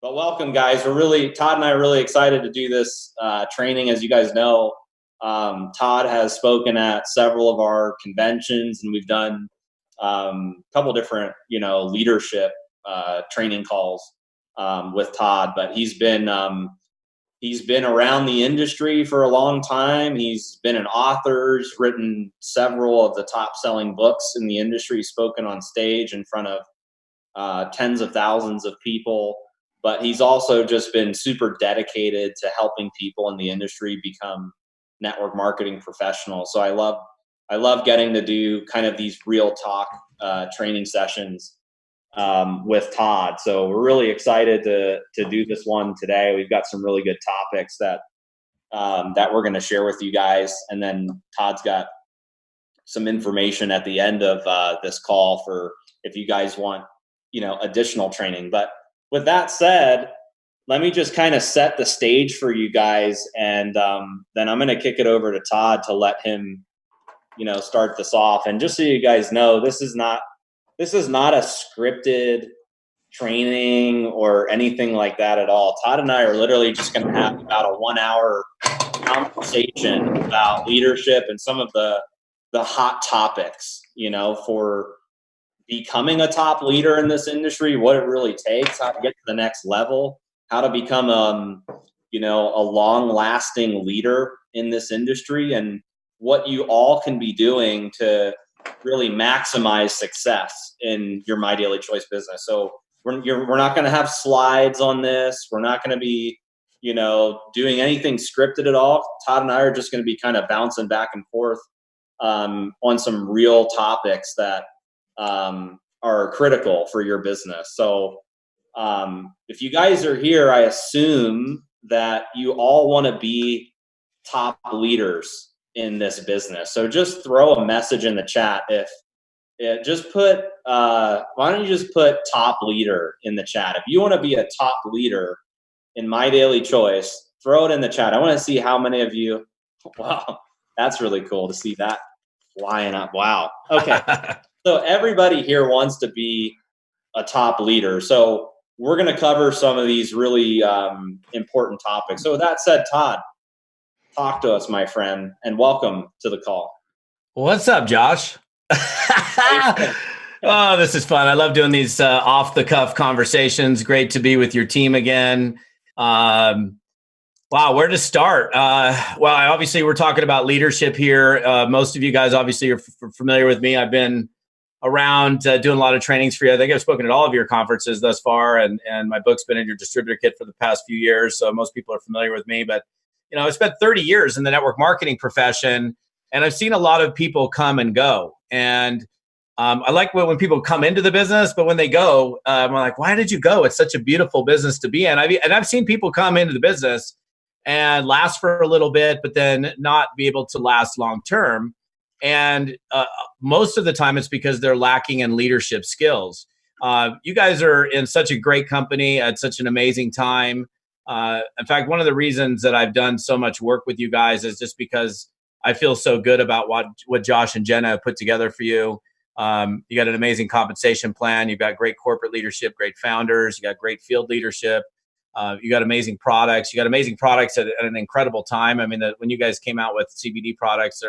Well, welcome, guys. Todd and I are really excited to do this training. As you guys know, Todd has spoken at several of our conventions, and we've done a couple different, leadership training calls with Todd. But he's been around the industry for a long time. He's been an author, he's written several of the top-selling books in the industry, spoken on stage in front of tens of thousands of people. But he's also just been super dedicated to helping people in the industry become network marketing professionals. So I love getting to do kind of these real talk training sessions with Todd. So we're really excited to do this one today. We've got some really good topics that we're going to share with you guys, and then Todd's got some information at the end of this call for if you guys want additional training. But with that said, let me just kind of set the stage for you guys, and then I'm going to kick it over to Todd to let him, start this off. And just so you guys know, this is not a scripted training or anything like that at all. Todd and I are literally just going to have about a 1-hour conversation about leadership and some of the hot topics, for becoming a top leader in this industry, what it really takes, how to get to the next level, how to become a long-lasting leader in this industry, and what you all can be doing to really maximize success in your My Daily Choice business. So we're not going to have slides on this. We're not going to be, doing anything scripted at all. Todd and I are just going to be kind of bouncing back and forth on some real topics that are critical for your business. So if you guys are here, I assume that you all want to be top leaders in this business. So just throw a message in the chat. Why don't you just put top leader in the chat? If you want to be a top leader in My Daily Choice, throw it in the chat. I want to see how many of you. Wow, that's really cool to see that flying up. Wow. Okay. So everybody here wants to be a top leader. So we're going to cover some of these really important topics. So with that said, Todd, talk to us, my friend, and welcome to the call. What's up, Josh? Oh, this is fun. I love doing these off-the-cuff conversations. Great to be with your team again. Wow, where to start? Obviously, we're talking about leadership here. Most of you guys obviously are familiar with me. I've been around doing a lot of trainings for you. I think I've spoken at all of your conferences thus far, and my book's been in your distributor kit for the past few years, so most people are familiar with me. But I spent 30 years in the network marketing profession, and I've seen a lot of people come and go. And I like when people come into the business, but when they go, I'm like, why did you go? It's such a beautiful business to be in. I've seen people come into the business and last for a little bit, but then not be able to last long term. And most of the time it's because they're lacking in leadership skills. You guys are in such a great company at such an amazing time. In fact, one of the reasons that I've done so much work with you guys is just because I feel so good about what Josh and Jenna have put together for you. You got an amazing compensation plan. You've got great corporate leadership, great founders. You got great field leadership. You got amazing products. You got amazing products at an incredible time. I mean, when you guys came out with CBD products,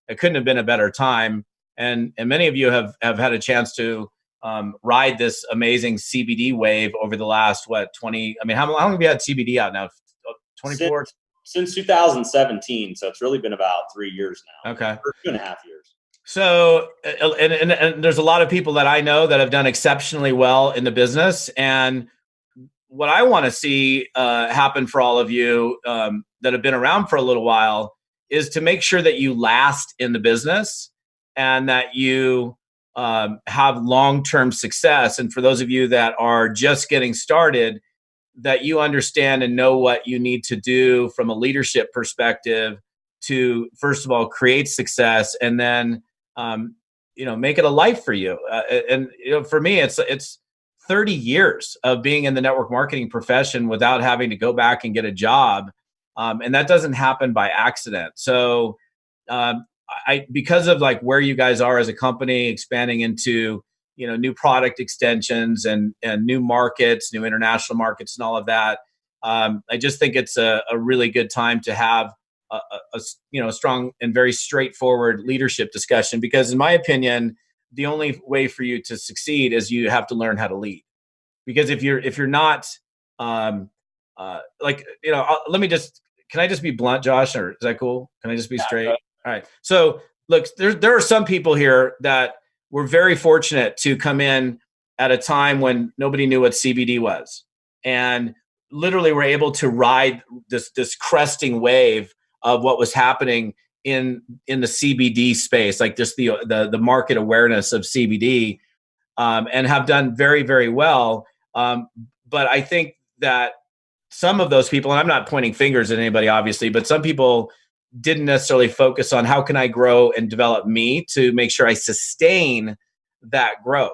it couldn't have been a better time. And many of you have had a chance to ride this amazing CBD wave over the last, 20? I mean, how long have you had CBD out now? 24? Since 2017. So it's really been about 3 years now. Okay. Or 2.5 years. So, and there's a lot of people that I know that have done exceptionally well in the business. And what I want to see happen for all of you that have been around for a little while is to make sure that you last in the business and that you have long-term success. And for those of you that are just getting started, that you understand and know what you need to do from a leadership perspective to, first of all, create success, and then make it a life for you. For me, it's 30 years of being in the network marketing profession without having to go back and get a job. And that doesn't happen by accident. So because of like where you guys are as a company, expanding into new product extensions and new markets, new international markets, and all of that. I just think it's a really good time to have a strong and very straightforward leadership discussion, because in my opinion, the only way for you to succeed is you have to learn how to lead. Because if you're not can I just be blunt, Josh, or is that cool? Can I just be straight? All right. So look, there are some people here that were very fortunate to come in at a time when nobody knew what CBD was, and literally were able to ride this cresting wave of what was happening in the CBD space, like just the market awareness of CBD, and have done very, very well. But I think that some of those people, and I'm not pointing fingers at anybody, obviously, but some people didn't necessarily focus on how can I grow and develop me to make sure I sustain that growth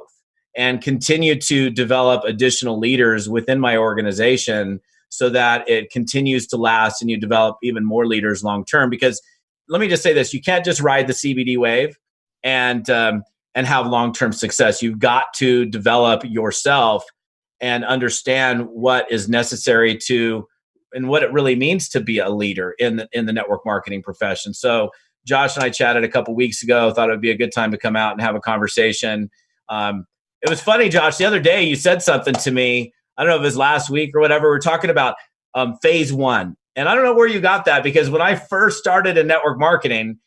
and continue to develop additional leaders within my organization so that it continues to last and you develop even more leaders long term. Because let me just say this, you can't just ride the CBD wave and have long-term success. You've got to develop yourself and understand what is necessary to, and what it really means to be a leader in the network marketing profession. So Josh and I chatted a couple weeks ago, thought it would be a good time to come out and have a conversation. It was funny, Josh, the other day you said something to me, I don't know if it was last week or whatever, we're talking about phase one. And I don't know where you got that, because when I first started in network marketing,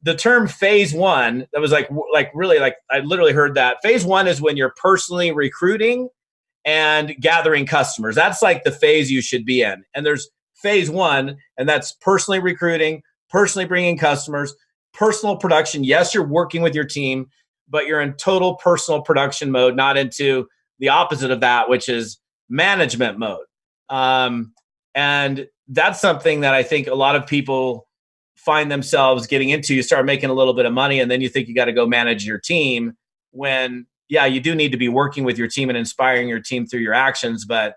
the term phase one, that was like really, like I literally heard that. Phase one is when you're personally recruiting and gathering customers. That's like the phase you should be in. And there's phase one, and that's personally recruiting, personally bringing customers, personal production. Yes, you're working with your team, but you're in total personal production mode, not into the opposite of that, which is management mode. And that's something that I think a lot of people find themselves getting into. You start making a little bit of money, and then you think you got to go manage your team, when yeah, you do need to be working with your team and inspiring your team through your actions. But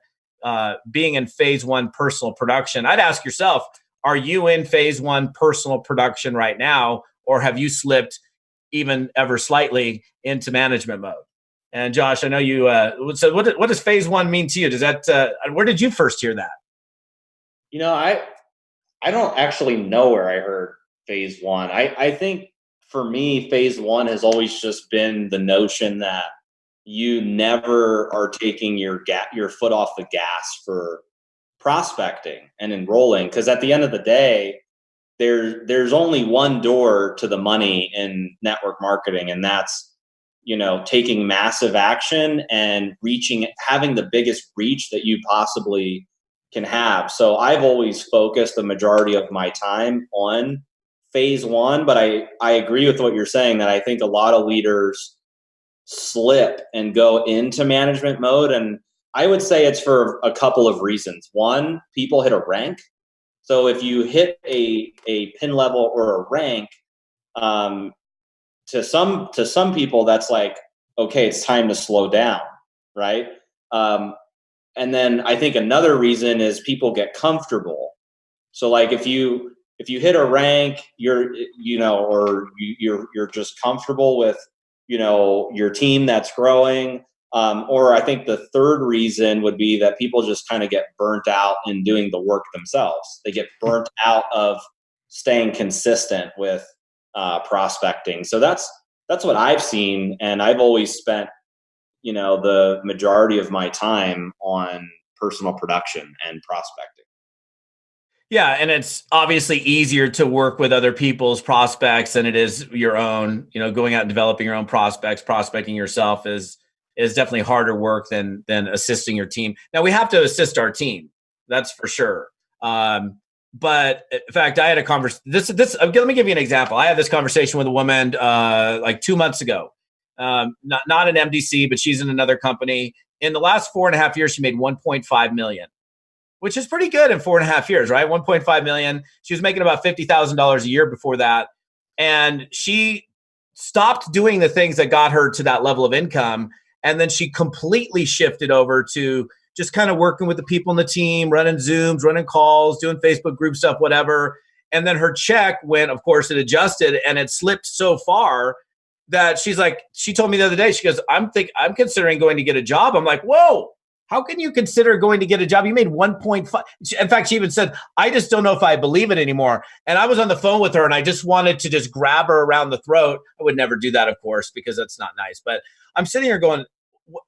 being in phase one personal production, I'd ask yourself, are you in phase one personal production right now, or have you slipped even ever slightly into management mode? And Josh, I know you, so what does phase one mean to you? Does that, where did you first hear that? I don't actually know where I heard phase one. I think for me, phase one has always just been the notion that you never are taking your foot off the gas for prospecting and enrolling. Because at the end of the day, there's only one door to the money in network marketing, and that's taking massive action and having the biggest reach that you possibly can have. So I've always focused the majority of my time on phase one, but I agree with what you're saying, that I think a lot of leaders slip and go into management mode. And I would say it's for a couple of reasons. One, people hit a rank. So if you hit a pin level or a rank, to some people, that's like, okay, it's time to slow down, right? And then I think another reason is people get comfortable. So like if you hit a rank, you're just comfortable with your team that's growing. Or I think the third reason would be that people just kind of get burnt out in doing the work themselves. They get burnt out of staying consistent with prospecting. So that's what I've seen, and I've always spent the majority of my time on personal production and prospecting. Yeah, and it's obviously easier to work with other people's prospects than it is your own. Going out and developing your own prospects, prospecting yourself is definitely harder work than assisting your team. Now, we have to assist our team, that's for sure. But in fact, I had a conversation. Let me give you an example. I had this conversation with a woman like 2 months ago. Not an MDC, but she's in another company. In the last 4.5 years, she made $1.5 million, which is pretty good in 4.5 years, right? 1.5 million. She was making about $50,000 a year before that. And she stopped doing the things that got her to that level of income. And then she completely shifted over to just kind of working with the people in the team, running Zooms, running calls, doing Facebook group stuff, whatever. And then her check went, of course, it adjusted, and it slipped so far that she told me the other day, she goes, I'm considering going to get a job. I'm like, whoa, how can you consider going to get a job? You made 1.5. In fact, she even said, I just don't know if I believe it anymore. And I was on the phone with her and I just wanted to just grab her around the throat. I would never do that, of course, because that's not nice. But I'm sitting here going,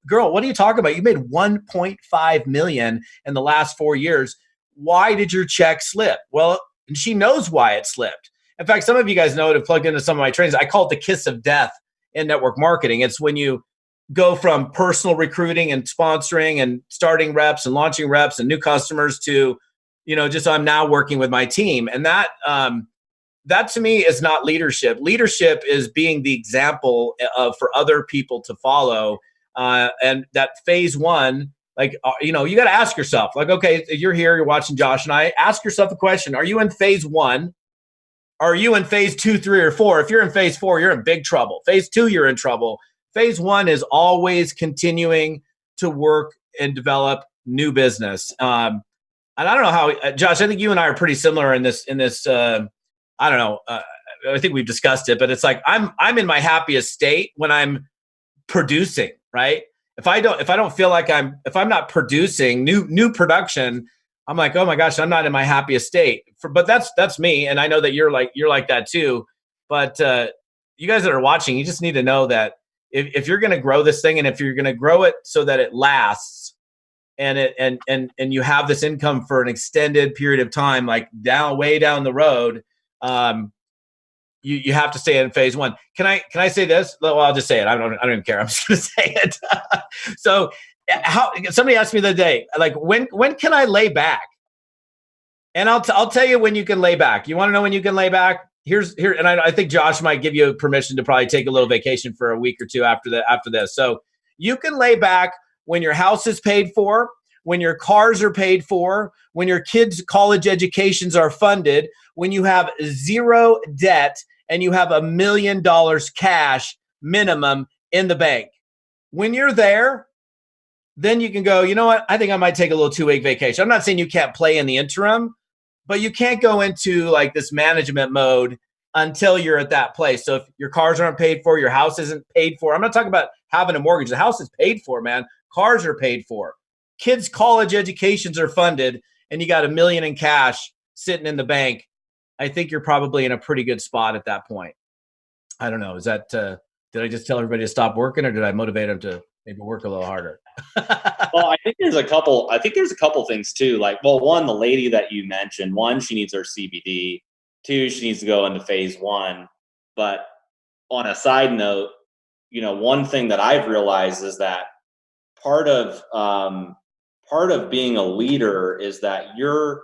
girl, what are you talking about? You made 1.5 million in the last 4 years. Why did your check slip? Well, and she knows why it slipped. In fact, some of you guys know it have plugged into some of my trainings. I call it the kiss of death in network marketing. It's when you go from personal recruiting and sponsoring and starting reps and launching reps and new customers to, just I'm now working with my team. And that to me is not leadership. Leadership is being the example for other people to follow. And that phase one, you got to ask yourself, okay, you're here, you're watching Josh and I, ask yourself a question. Are you in phase one? Are you in phase 2, 3, or 4? If you're in phase 4, you're in big trouble. Phase 2, you're in trouble. Phase 1 is always continuing to work and develop new business. And I don't know how, Josh, I think you and I are pretty similar in this. I don't know. I think we've discussed it, but it's like I'm in my happiest state when I'm producing, right? If I don't feel like if I'm not producing new production, I'm like, oh my gosh, I'm not in my happiest state. But that's me, and I know that you're like that too. But you guys that are watching, you just need to know that if you're going to grow this thing, and if you're going to grow it so that it lasts, and you have this income for an extended period of time, like way down the road, you have to stay in phase 1. Can I say this? Well, I'll just say it. I don't even care. I'm just going to say it. So. Somebody asked me the other day, like, when can I lay back? And I'll tell you when you can lay back. You want to know when you can lay back? And I think Josh might give you permission to probably take a little vacation for a week or two after this. So you can lay back when your house is paid for, when your cars are paid for, when your kids' college educations are funded, when you have zero debt and you have $1 million cash minimum in the bank. When you're there, then you can go, you know what? I think I might take a little 2-week vacation. I'm not saying you can't play in the interim, but you can't go into like this management mode until you're at that place. So if your cars aren't paid for, your house isn't paid for. I'm not talking about having a mortgage. The house is paid for, man. Cars are paid for. Kids' college educations are funded, and you got $1 million in cash sitting in the bank. I think you're probably in a pretty good spot at that point. I don't know. Is that, did I just tell everybody to stop working, or did I motivate them to maybe work a little harder? Well, I think there's a couple things too. Like, well, one, the lady that you mentioned, one, she needs her CBD. 2, she needs to go into phase 1. But on a side note, one thing that I've realized is that part of being a leader is that your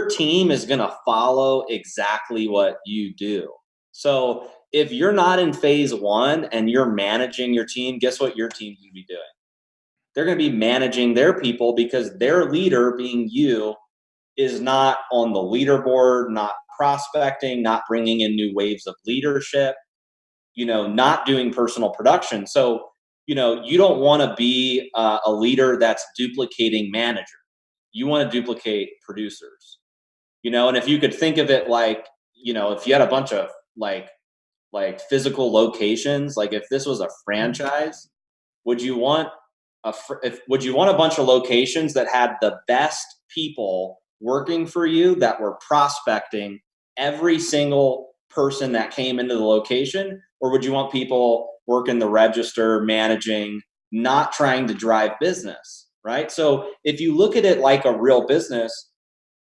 team is going to follow exactly what you do. So if you're not in phase 1 and you're managing your team, guess what your team's going to be doing? They're going to be managing their people, because their leader, being you, is not on the leaderboard, not prospecting, not bringing in new waves of leadership, not doing personal production. So, you don't want to be a leader that's duplicating manager. You want to duplicate producers, and if you could think of it like, if you had a bunch of like physical locations, like if this was a franchise, would you want a bunch of locations that had the best people working for you, that were prospecting every single person that came into the location? Or would you want people working the register, managing, not trying to drive business, right? So if you look at it like a real business,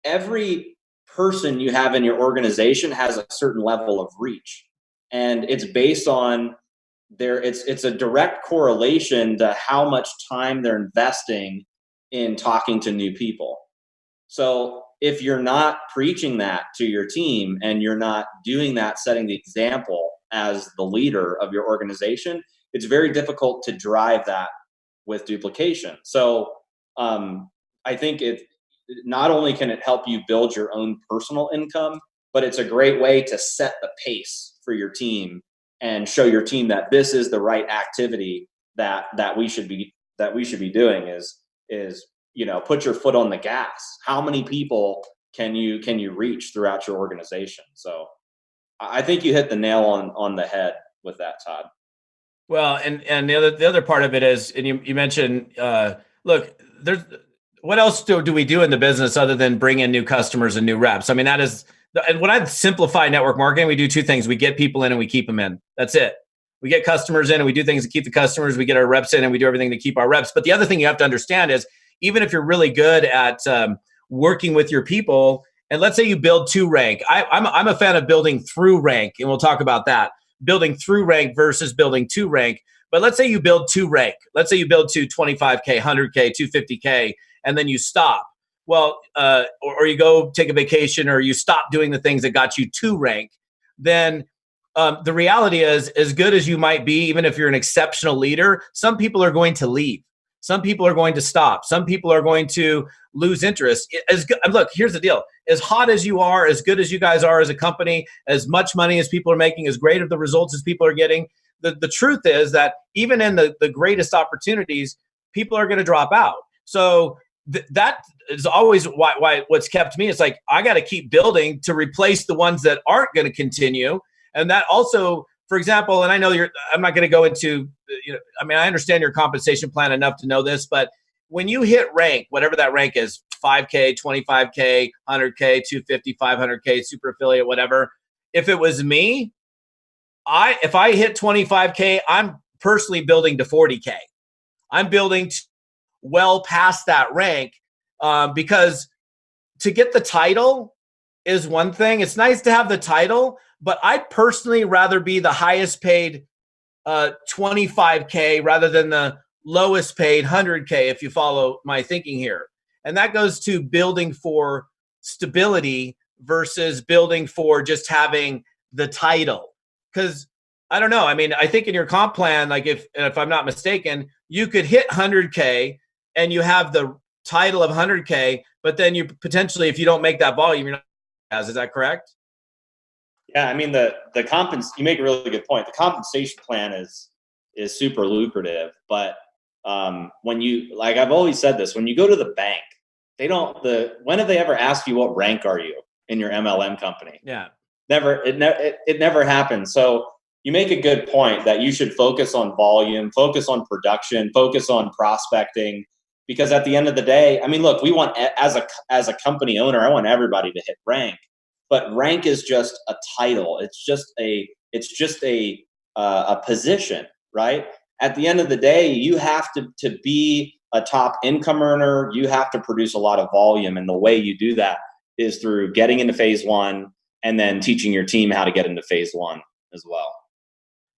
every person you have in your organization has a certain level of reach, and it's based on it's a direct correlation to how much time they're investing in talking to new people. So if you're not preaching that to your team, and you're not doing that, setting the example as the leader of your organization, it's very difficult to drive that with duplication. So I think not only can it help you build your own personal income, but it's a great way to set the pace for your team and show your team that this is the right activity that we should be doing is put your foot on the gas. How many people can you reach throughout your organization? So I think you hit the nail on the head with that, Todd. Well, and the other part of it is, and you mentioned, look, there's what else do we do in the business other than bring in new customers and new reps? I mean, that is, and when I simplify network marketing, we do two things: we get people in and we keep them in. That's it. We get customers in and we do things to keep the customers. We get our reps in and we do everything to keep our reps. But the other thing you have to understand is, even if you're really good at working with your people, and let's say you build two rank, I'm a fan of building through rank, and we'll talk about that. Building through rank versus building to rank. But let's say you build to rank. Let's say you build to 25K, 100K, 250K, and then you stop. Well, or you go take a vacation, or you stop doing the things that got you to rank. Then the reality is, as good as you might be, even if you're an exceptional leader, some people are going to leave. Some people are going to stop. Some people are going to lose interest. Look, here's the deal. As hot as you are, as good as you guys are as a company, as much money as people are making, as great of the results as people are getting, the truth is that even in the greatest opportunities, people are going to drop out. So that is always why what's kept me. It's like, I got to keep building to replace the ones that aren't going to continue. And that also, for example, and I know I'm not going to go into, I mean, I understand your compensation plan enough to know this, but when you hit rank, whatever that rank is, 5K, 25K, 100K, 250, 500K, super affiliate, whatever. If it was me, if I hit 25K, I'm personally building to 40K. I'm building well past that rank, because to get the title is one thing. It's nice to have the title, but I'd personally rather be the highest paid 25K rather than the lowest paid 100K, if you follow my thinking here. And that goes to building for stability versus building for just having the title. Because I don't know. I mean, I think in your comp plan, like if I'm not mistaken, you could hit 100K and you have the title of 100K, but then you potentially, if you don't make that volume, you're not. Is that correct? Yeah, I mean you make a really good point. The compensation plan is super lucrative, but when you, like I've always said this, when you go to the bank, when have they ever asked you what rank are you in your MLM company? Yeah. Never. It never happens. So you make a good point that you should focus on volume, focus on production, focus on prospecting, because at the end of the day, I mean, look, we want, as a company owner, I want everybody to hit rank. But rank is just a title. It's just a position, right? At the end of the day, you have to be a top income earner. You have to produce a lot of volume, and the way you do that is through getting into phase one and then teaching your team how to get into phase one as well.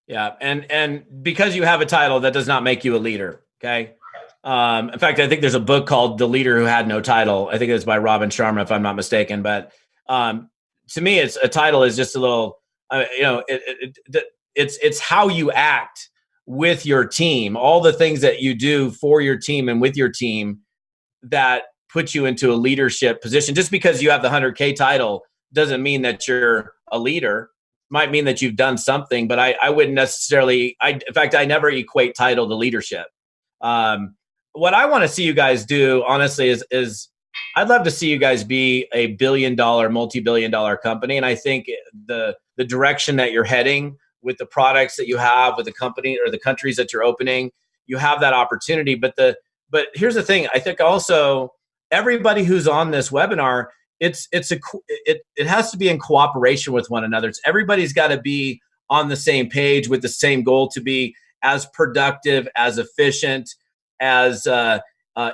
Yeah, and because you have a title, that does not make you a leader. Okay. In fact, I think there's a book called "The Leader Who Had No Title." I think it's by Robin Sharma, if I'm not mistaken. But to me, it's a title is just a little, it's how you act with your team, all the things that you do for your team and with your team that put you into a leadership position. Just because you have the 100K title doesn't mean that you're a leader. Might mean that you've done something, but I wouldn't necessarily, in fact, I never equate title to leadership. What I want to see you guys do, honestly, is I'd love to see you guys be a billion-dollar, multi-billion-dollar company. And I think the direction that you're heading with the products that you have, with the company or the countries that you're opening, you have that opportunity. But here's the thing. I think also everybody who's on this webinar, it has to be in cooperation with one another. Everybody's got to be on the same page with the same goal to be as productive, as efficient, as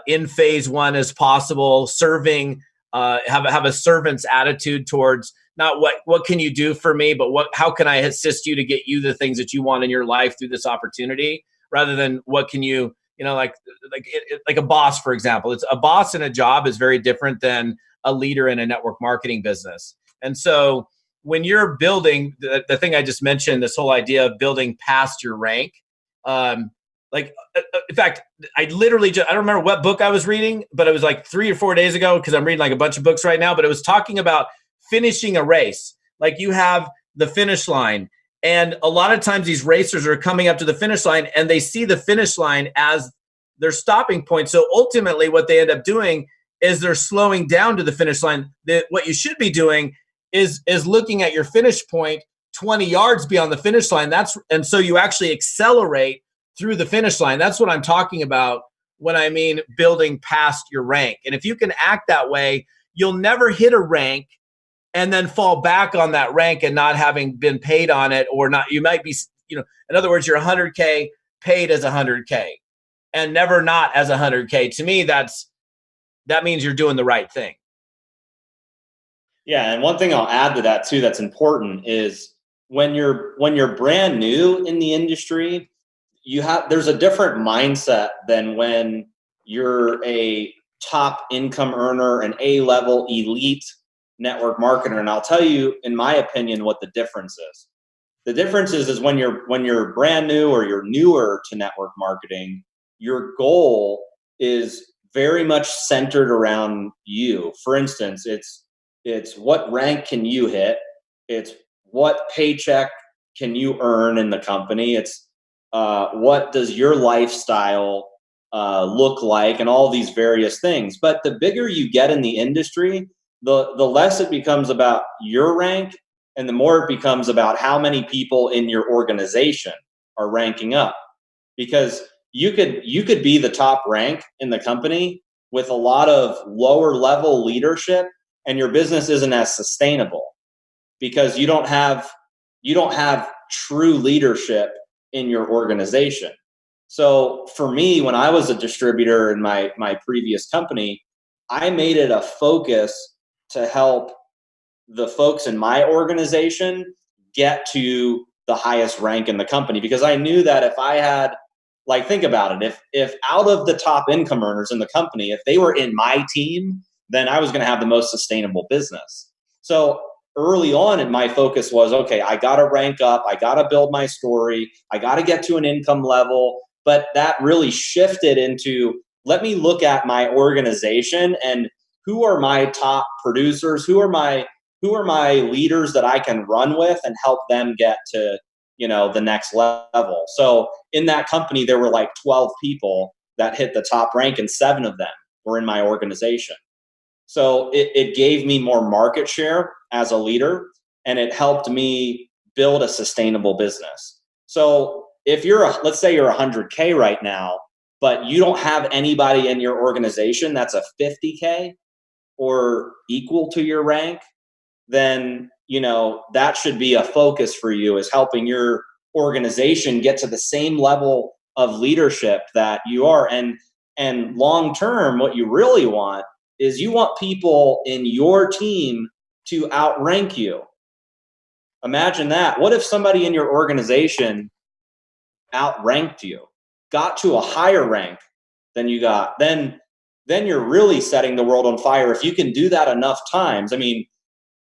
in phase one as possible, serving, have a servant's attitude towards not what can you do for me, but how can I assist you to get you the things that you want in your life through this opportunity, rather than what can you, like a boss, for example. It's a boss in a job is very different than a leader in a network marketing business. And so when you're building the thing I just mentioned, this whole idea of building past your rank, in fact, I literally I don't remember what book I was reading, but it was like 3 or 4 days ago, because I'm reading like a bunch of books right now, but it was talking about finishing a race. Like you have the finish line, and a lot of times these racers are coming up to the finish line and they see the finish line as their stopping point. So ultimately what they end up doing is they're slowing down to the finish line. What you should be doing is looking at your finish point 20 yards beyond the finish line. And so you actually accelerate through the finish line. That's what I'm talking about when I mean building past your rank. And if you can act that way, you'll never hit a rank and then fall back on that rank and not having been paid on it, or not. You might be, in other words, you're 100K paid as 100K and never not as 100K. To me, that means you're doing the right thing. Yeah, and one thing I'll add to that too that's important is when you're brand new in the industry, there's a different mindset than when you're a top income earner, an A-level elite network marketer. And I'll tell you, in my opinion, what the difference is. The difference is when you're brand new or you're newer to network marketing, your goal is very much centered around you. For instance, it's what rank can you hit? It's what paycheck can you earn in the company? It's what does your lifestyle look like, and all these various things. But the bigger you get in the industry, the less it becomes about your rank, and the more it becomes about how many people in your organization are ranking up. Because you could be the top rank in the company with a lot of lower level leadership, and your business isn't as sustainable because you don't have true leadership in your organization. So for me, when I was a distributor in my previous company, I made it a focus to help the folks in my organization get to the highest rank in the company, because I knew that if I had, think about it, if out of the top income earners in the company, if they were in my team, then I was going to have the most sustainable business. So early on, my focus was, okay, I got to rank up. I got to build my story. I got to get to an income level. But that really shifted into, let me look at my organization and who are my top producers? Who are my leaders that I can run with and help them get to, the next level. So in that company, there were 12 people that hit the top rank, and 7 of them were in my organization. So it gave me more market share as a leader, and it helped me build a sustainable business. So if let's say you're 100K right now, but you don't have anybody in your organization that's a 50K or equal to your rank, then, that should be a focus for you, is helping your organization get to the same level of leadership that you are. And long term, what you really want is you want people in your team to outrank you. Imagine that. What if somebody in your organization outranked you, got to a higher rank than you got? Then you're really setting the world on fire. If you can do that enough times. I mean,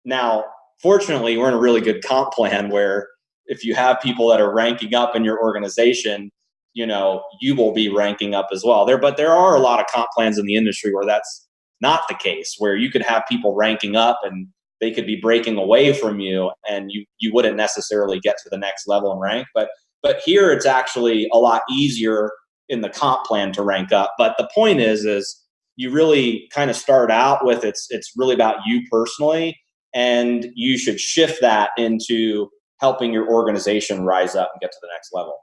now, fortunately, we're in a really good comp plan where if you have people that are ranking up in your organization, you will be ranking up as well. But there are a lot of comp plans in the industry where that's not the case, where you could have people ranking up and they could be breaking away from you, and you wouldn't necessarily get to the next level in rank. But here it's actually a lot easier in the comp plan to rank up. But the point is you really kind of start out with it's really about you personally, and you should shift that into helping your organization rise up and get to the next level.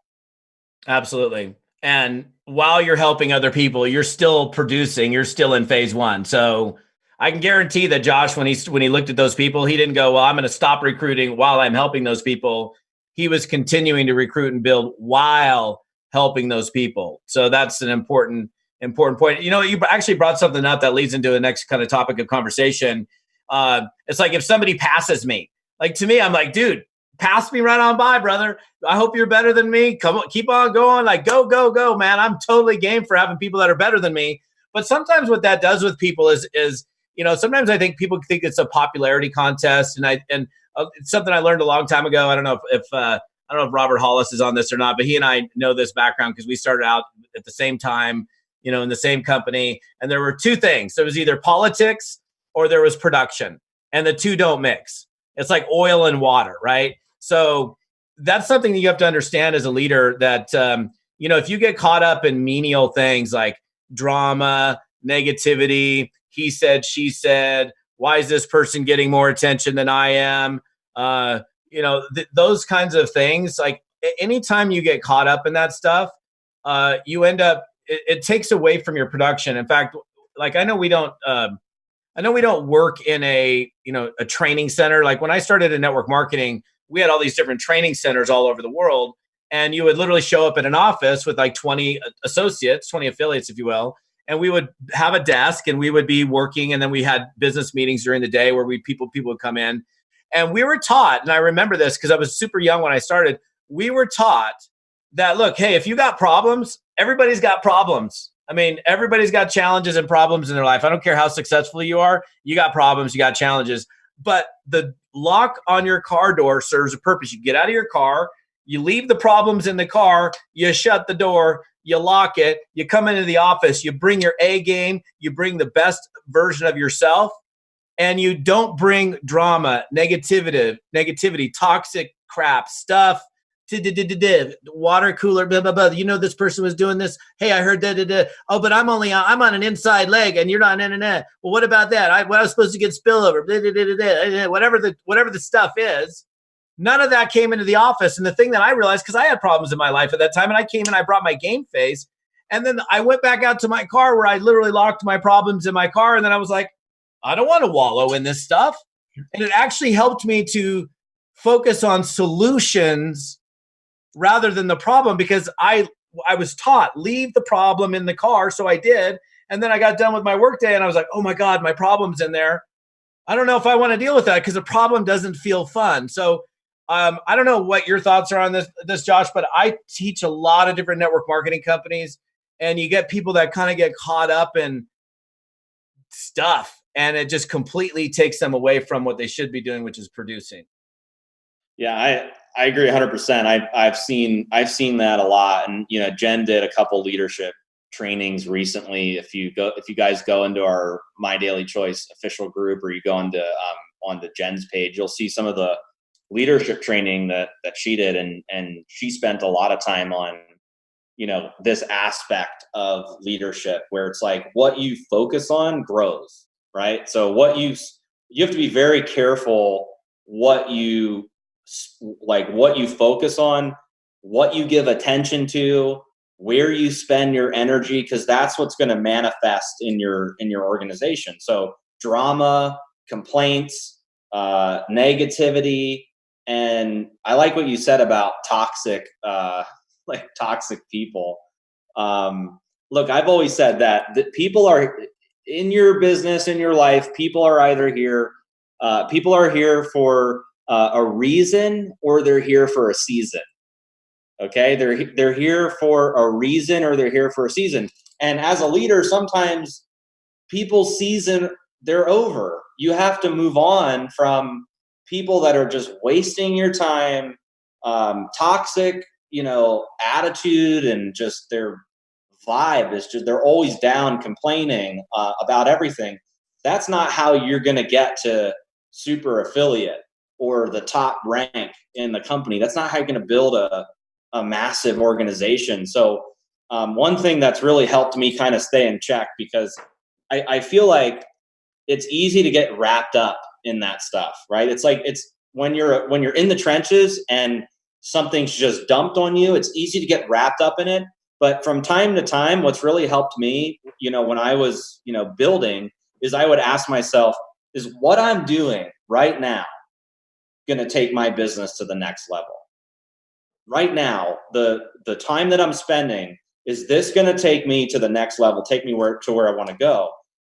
Absolutely. And while you're helping other people, you're still producing, you're still in phase 1. So I can guarantee that Josh, when he looked at those people, he didn't go, well, I'm going to stop recruiting while I'm helping those people. He was continuing to recruit and build while helping those people. So that's an important point. You actually brought something up that leads into the next kind of topic of conversation. It's like if somebody passes me, to me, I'm like, dude, pass me right on by, brother. I hope you're better than me. Come on, keep on going. Go, man. I'm totally game for having people that are better than me. But sometimes what that does with people is sometimes I think people think it's a popularity contest, and it's something I learned a long time ago. I don't know if Robert Hollis is on this or not, but he and I know this background because we started out at the same time, in the same company, and there were 2 things. There was either politics or there was production, and the 2 don't mix. It's like oil and water, right? So that's something that you have to understand as a leader, that, if you get caught up in menial things like drama, negativity, he said, she said, why is this person getting more attention than I am? those kinds of things, like anytime you get caught up in that stuff, you end up, it takes away from your production. In fact, like I know we don't work in a training center. Like when I started in network marketing, we had all these different training centers all over the world. And you would literally show up at an office with like 20 associates, 20 affiliates, if you will. And we would have a desk and we would be working. And then we had business meetings during the day where people would come in. And we were taught, and I remember this because I was super young when I started, we were taught that, look, hey, if you got problems, everybody's got problems. I mean, everybody's got challenges and problems in their life. I don't care how successful you are. You got problems, you got challenges. But the lock on your car door serves a purpose. You get out of your car, you leave the problems in the car, you shut the door, you lock it, you come into the office, you bring your A game, you bring the best version of yourself, and you don't bring drama, negativity, toxic crap, stuff, water cooler, blah, blah, blah. You know, this person was doing this. Hey, I heard that. Oh, but I'm on an inside leg and you're not. Well, what about that? I was supposed to get spillover, whatever the stuff is. None of that came into the office. And the thing that I realized, because I had problems in my life at that time, and I came and I brought my game face. And then I went back out to my car where I literally locked my problems in my car. And then I was like, I don't want to wallow in this stuff. And it actually helped me to focus on solutions rather than the problem, because I was taught, leave the problem in the car. So I did. And then I got done with my workday and I was like, oh my God, my problem's in there. I don't know if I want to deal with that because the problem doesn't feel fun. So I don't know what your thoughts are on this, Josh, but I teach a lot of different network marketing companies, and you get people that kind of get caught up in stuff, and it just completely takes them away from what they should be doing, which is producing. Yeah, I agree 100%. I've seen that a lot, and Jen did a couple leadership trainings recently. If you guys go into our My Daily Choice official group, or you go on the Jen's page, you'll see some of the leadership training that she did, and she spent a lot of time on this aspect of leadership where it's like what you focus on grows, right? So what you have to be very careful what you focus on, what you give attention to, where you spend your energy, because that's what's going to manifest in your organization. So drama, complaints, negativity, and I like what you said about toxic people. Look, I've always said that people are in your business, in your life. People are here for a reason, or they're here for a season. Okay, they're here for a reason, or they're here for a season. And as a leader, sometimes people's season, they're over. You have to move on from people that are just wasting your time, toxic, attitude, and just their vibe is just, they're always down, complaining about everything. That's not how you're going to get to super affiliate or the top rank in the company. That's not how you're going to build a massive organization. So one thing that's really helped me kind of stay in check, because I feel like it's easy to get wrapped up in that stuff, right? It's like, it's when you're in the trenches and something's just dumped on you, it's easy to get wrapped up in it. But from time to time, what's really helped me, when I was, building, is I would ask myself, is what I'm doing right now going to take my business to the next level? Right now, the time that I'm spending, is this going to take me to the next level, take me to where I want to go?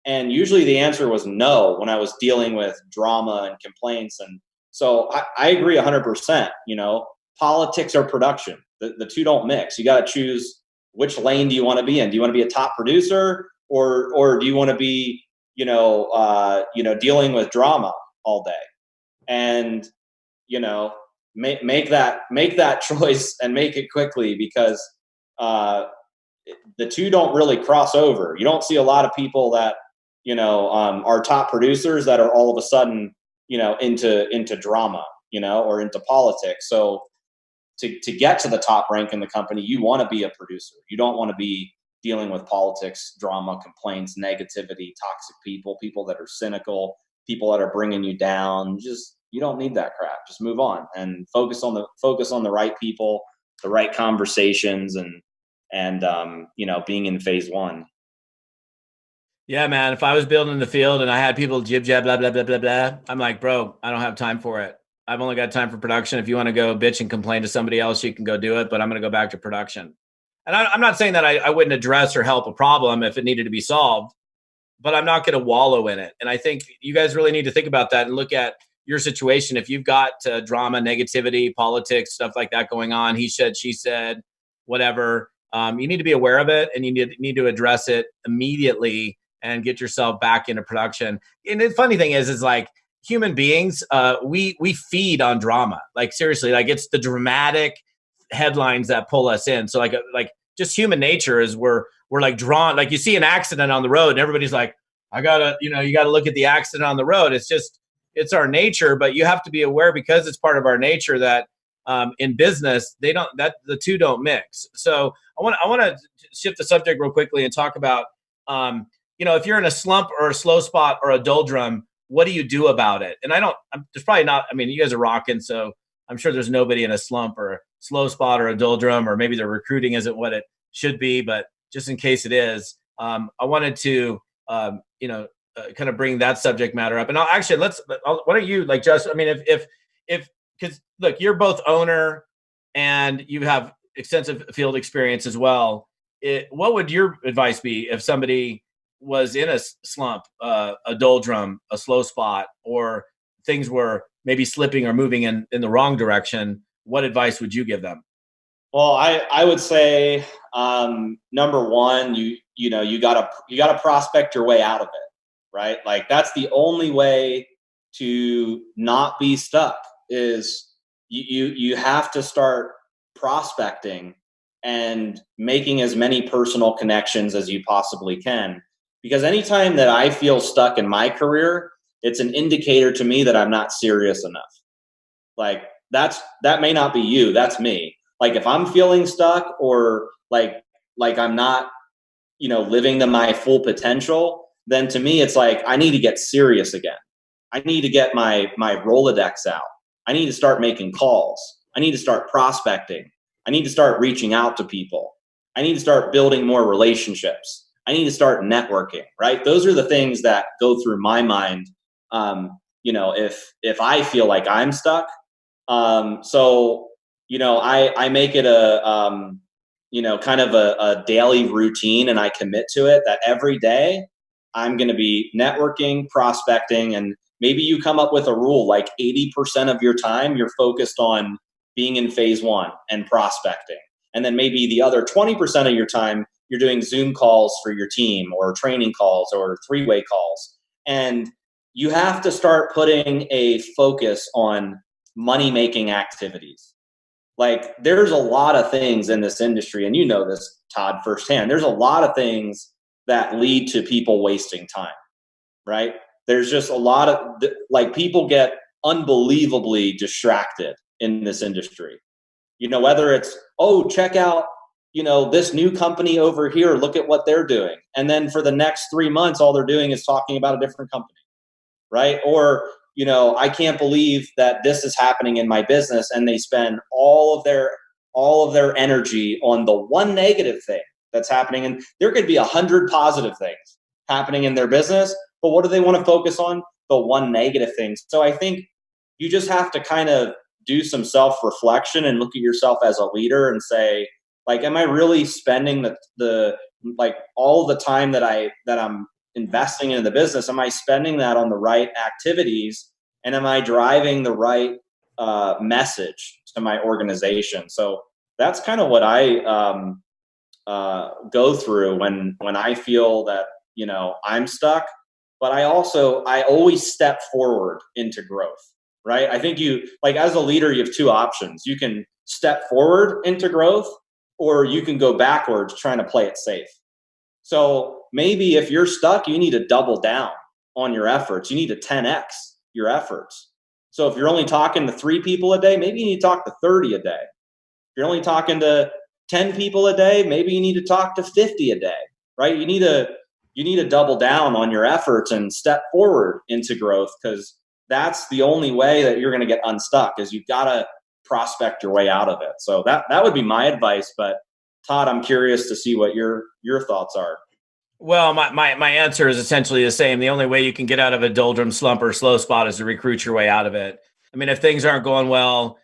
And usually the answer was no when I was dealing with drama and complaints. And so I agree 100%. Politics or production, the two don't mix. You got to choose which lane do you want to be in. Do you want to be a top producer, or do you want to be, dealing with drama all day? And, make that choice, and make it quickly, because the two don't really cross over. You don't see a lot of people that are top producers that are all of a sudden into drama, or into politics. So to get to the top rank in the company, you want to be a producer. You don't want to be dealing with politics, drama, complaints, negativity, toxic people that are cynical, people that are bringing you down. Just you don't need that crap. Just move on and focus on the right people, the right conversations, and being in phase one. Yeah, man. If I was building the field and I had people jib jab blah blah blah blah blah, I'm like, bro, I don't have time for it. I've only got time for production. If you want to go bitch and complain to somebody else, you can go do it. But I'm going to go back to production. And I'm not saying that I wouldn't address or help a problem if it needed to be solved, but I'm not going to wallow in it. And I think you guys really need to think about that and look at your situation. If you've got drama, negativity, politics, stuff like that going on, he said, she said, whatever, you need to be aware of it, and you need to address it immediately and get yourself back into production. And the funny thing is like human beings, we feed on drama. Like seriously, like it's the dramatic headlines that pull us in. So like just human nature is we're like drawn, like you see an accident on the road and everybody's like, you gotta look at the accident on the road. It's our nature, but you have to be aware, because it's part of our nature, that in business, the two don't mix. So I want to shift the subject real quickly and talk about, if you're in a slump or a slow spot or a doldrum, what do you do about it? And there's probably not, you guys are rocking, so I'm sure there's nobody in a slump or a slow spot or a doldrum, or maybe their recruiting isn't what it should be, but just in case it is, I wanted to, kind of bring that subject matter up. And why don't you, like, just, because look, you're both owner and you have extensive field experience as well. What would your advice be if somebody was in a slump, a doldrum, a slow spot, or things were maybe slipping or moving in the wrong direction? What advice would you give them? Well, I would say, number one, you gotta prospect your way out of it, right? Like that's the only way to not be stuck. Is you have to start prospecting and making as many personal connections as you possibly can. Because anytime that I feel stuck in my career, it's an indicator to me that I'm not serious enough. Like that may not be you, that's me. Like if I'm feeling stuck, or like I'm not, living to my full potential, then to me it's like I need to get serious again. I need to get my Rolodex out. I need to start making calls. I need to start prospecting. I need to start reaching out to people. I need to start building more relationships. I need to start networking, right? Those are the things that go through my mind, if I feel like I'm stuck. I make it kind of a daily routine, and I commit to it that every day I'm going to be networking, prospecting, and maybe you come up with a rule like 80% of your time you're focused on being in phase one and prospecting. And then maybe the other 20% of your time you're doing Zoom calls for your team, or training calls, or three-way calls. And you have to start putting a focus on money-making activities. Like there's a lot of things in this industry, and you know this, Todd, firsthand. There's a lot of things that lead to people wasting time, right? There's just a lot of, like, people get unbelievably distracted in this industry. Whether it's, check out, this new company over here, look at what they're doing. And then for the next 3 months, all they're doing is talking about a different company, right? Or, I can't believe that this is happening in my business, and they spend all of their energy on the one negative thing that's happening. And there could be 100 positive things happening in their business, but what do they want to focus on? The one negative thing. So I think you just have to kind of do some self-reflection and look at yourself as a leader and say, like, am I really spending the all the time that I'm investing in the business? Am I spending that on the right activities? And am I driving the right message to my organization? So that's kind of what I go through when I feel that, I'm stuck. But I always step forward into growth, right? I think as a leader, you have two options. You can step forward into growth, or you can go backwards trying to play it safe. So maybe if you're stuck, you need to double down on your efforts. You need to 10x your efforts. So if you're only talking to 3 people a day, maybe you need to talk to 30 a day. If you're only talking to 10 people a day, maybe you need to talk to 50 a day, right? You need to double down on your efforts and step forward into growth, because that's the only way that you're going to get unstuck, is you've got to prospect your way out of it. So that would be my advice. But Todd, I'm curious to see what your thoughts are. Well, my answer is essentially the same. The only way you can get out of a doldrum, slump, or slow spot is to recruit your way out of it. I mean, if things aren't going well,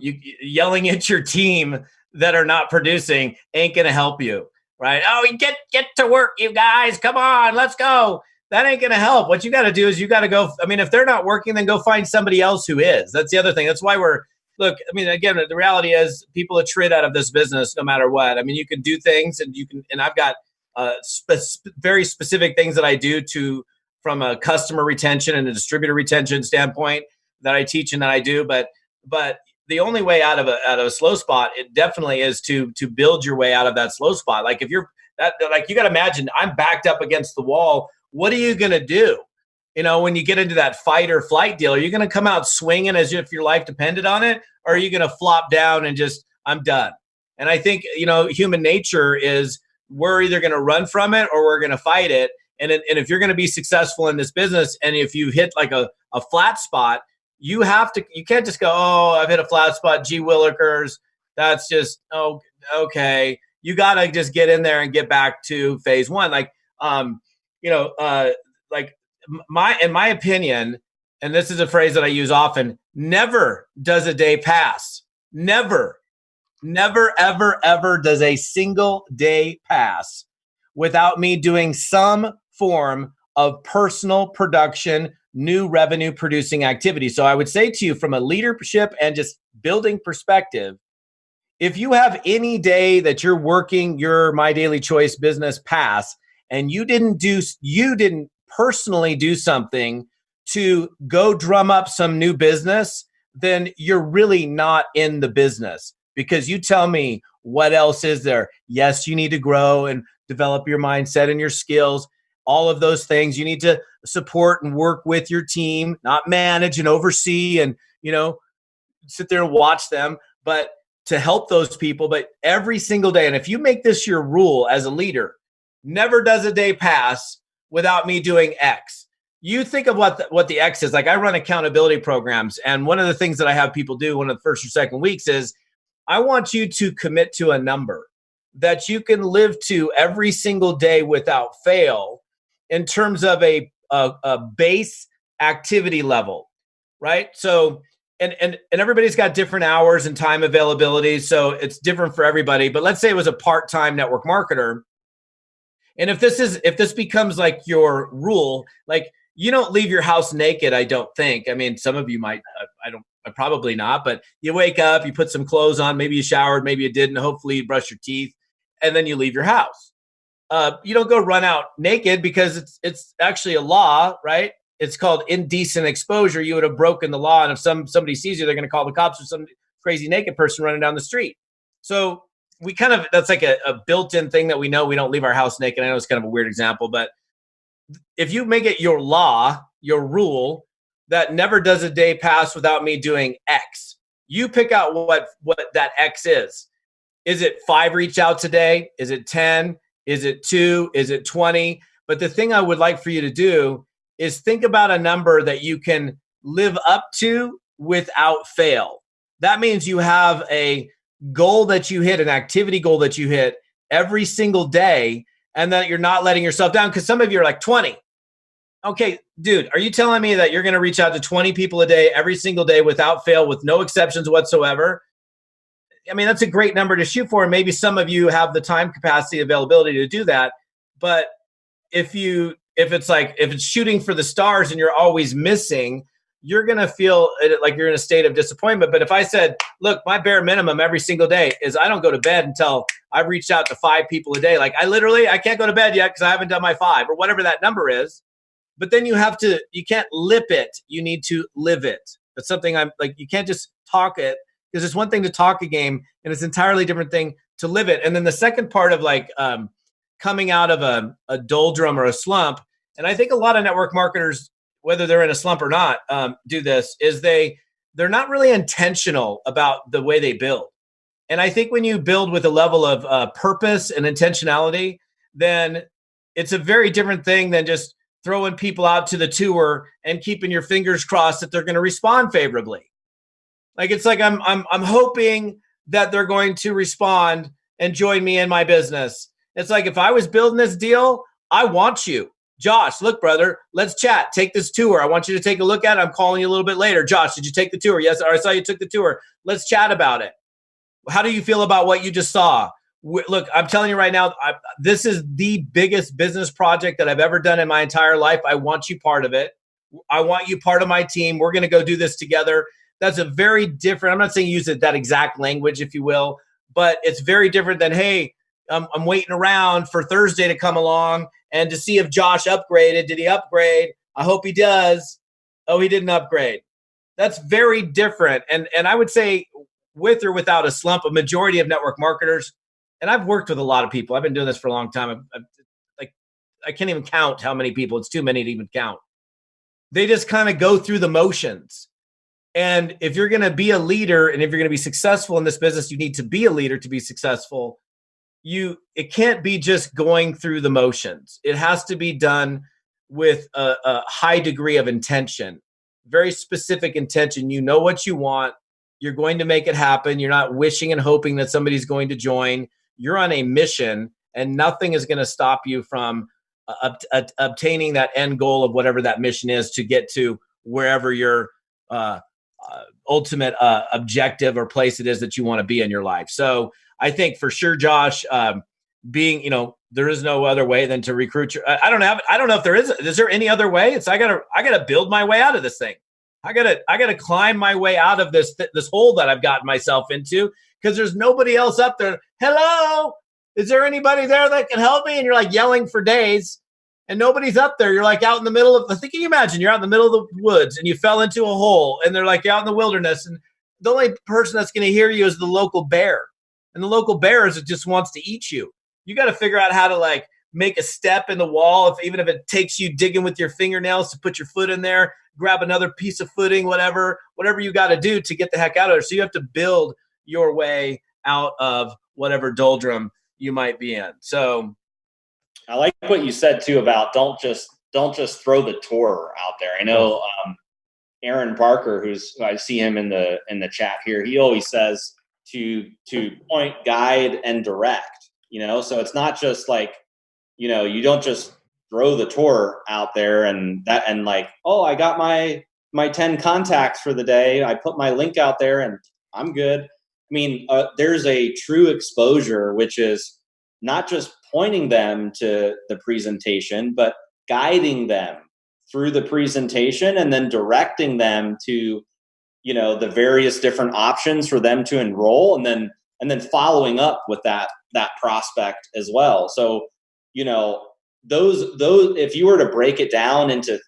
you yelling at your team that are not producing ain't going to help you, right? Oh, get to work, you guys. Come on, let's go. That ain't going to help. What you got to do is you got to go. I mean, if they're not working, then go find somebody else who is. That's the other thing. That's why look, I mean, again, the reality is people attrit out of this business no matter what. I mean, you can do things and I've got very specific things that I do from a customer retention and a distributor retention standpoint that I teach and that I do. But the only way out of a slow spot, it definitely is to build your way out of that slow spot. Like if you're you got to imagine I'm backed up against the wall. What are you going to do? When you get into that fight or flight deal, are you going to come out swinging as if your life depended on it? Or are you going to flop down and just, I'm done? And I think, human nature is we're either going to run from it or we're going to fight it. And if you're going to be successful in this business, and if you hit like a flat spot, you can't just go, oh, I've hit a flat spot. Gee willikers. That's just, oh, okay. You got to just get in there and get back to phase one. In my opinion, and this is a phrase that I use often, never does a day pass. Never, ever, ever does a single day pass without me doing some form of personal production, new revenue producing activity. So I would say to you from a leadership and just building perspective, if you have any day that you're working your My Daily Choice business pass and you didn't personally do something to go drum up some new business, then you're really not in the business. Because you tell me, what else is there? Yes, you need to grow and develop your mindset and your skills, all of those things. You need to support and work with your team, not manage and oversee and, sit there and watch them, but to help those people. But every single day, and if you make this your rule as a leader, never does a day pass without me doing X. You think of what the X is. Like I run accountability programs, and one of the things that I have people do one of the first or second weeks is I want you to commit to a number that you can live to every single day without fail in terms of a base activity level, right? So, and everybody's got different hours and time availability, so it's different for everybody. But let's say it was a part-time network marketer. And if this becomes like your rule, like you don't leave your house naked, I don't think. I mean, some of you might, probably not, but you wake up, you put some clothes on, maybe you showered, maybe you didn't, hopefully you brush your teeth, and then you leave your house. You don't go run out naked because it's actually a law, right? It's called indecent exposure. You would have broken the law, and if somebody sees you, they're going to call the cops or some crazy naked person running down the street. So that's like a built-in thing that we know. We don't leave our house naked. I know it's kind of a weird example, but if you make it your law, your rule, that never does a day pass without me doing X, you pick out what that X is. Is it 5 reach outs a day? Is it 10? Is it 2? Is it 20? But the thing I would like for you to do is think about a number that you can live up to without fail. That means you have a goal that you hit, an activity goal that you hit every single day, and that you're not letting yourself down. Because some of you are like 20. Okay, dude, are you telling me that you're going to reach out to 20 people a day every single day without fail, with no exceptions whatsoever? I mean, that's a great number to shoot for. And maybe some of you have the time capacity, availability to do that. But if it's shooting for the stars and you're always missing, you're going to feel like you're in a state of disappointment. But if I said, look, my bare minimum every single day is I don't go to bed until I've reached out to 5 people a day. Like I can't go to bed yet because I haven't done my 5 or whatever that number is. But then you can't lip it. You need to live it. That's something you can't just talk it, because it's one thing to talk a game and it's an entirely different thing to live it. And then the second part of coming out of a doldrum or a slump, and I think a lot of network marketers, whether they're in a slump or not, do this, is they're not really intentional about the way they build. And I think when you build with a level of purpose and intentionality, then it's a very different thing than just throwing people out to the tour and keeping your fingers crossed that they're going to respond favorably. Like, it's like I'm hoping that they're going to respond and join me in my business. It's like, if I was building this deal, I want you. Josh, look, brother, let's chat. Take this tour. I want you to take a look at it. I'm calling you a little bit later. Josh, did you take the tour? Yes, I saw you took the tour. Let's chat about it. How do you feel about what you just saw? Look, I'm telling you right now, this is the biggest business project that I've ever done in my entire life. I want you part of it. I want you part of my team. We're going to go do this together. That's a very different, I'm not saying use that exact language, if you will, but it's very different than, hey, I'm waiting around for Thursday to come along and to see if Josh upgraded. Did he upgrade? I hope he does. Oh, he didn't upgrade. That's very different. And I would say, with or without a slump, a majority of network marketers, and I've worked with a lot of people. I've been doing this for a long time. I can't even count how many people. It's too many to even count. They just kind of go through the motions. And if you're going to be a leader and if you're going to be successful in this business, you need to be a leader to be successful. It can't be just going through the motions. It has to be done with a high degree of intention, very specific intention. You know what you want. You're going to make it happen. You're not wishing and hoping that somebody's going to join. You're on a mission, and nothing is going to stop you from obtaining that end goal of whatever that mission is, to get to wherever your ultimate objective or place it is that you want to be in your life. So I think for sure, Josh, there is no other way than to recruit I don't know if there is. Is there any other way? I gotta build my way out of this thing. I gotta climb my way out of this hole that I've gotten myself into, because there's nobody else up there. Hello, is there anybody there that can help me? And you're like yelling for days, and nobody's up there. You're like out in the middle of. Can you imagine? You're out in the middle of the woods and you fell into a hole, and they're like out in the wilderness, and the only person that's going to hear you is the local bear, and the local bear just wants to eat you. You got to figure out how to make a step in the wall, even if it takes you digging with your fingernails to put your foot in there, grab another piece of footing, whatever you got to do to get the heck out of there. So you have to build your way out of whatever doldrum you might be in. So I like what you said too about don't just throw the tour out there. I know Aaron Parker, I see him in the chat here. He always says to point, guide, and direct. So it's not just you don't just throw the tour out there and I got my 10 contacts for the day. I put my link out there and I'm good. I mean, there's a true exposure, which is not just pointing them to the presentation, but guiding them through the presentation and then directing them to, the various different options for them to enroll, and then following up with that prospect as well. So, those if you were to break it down into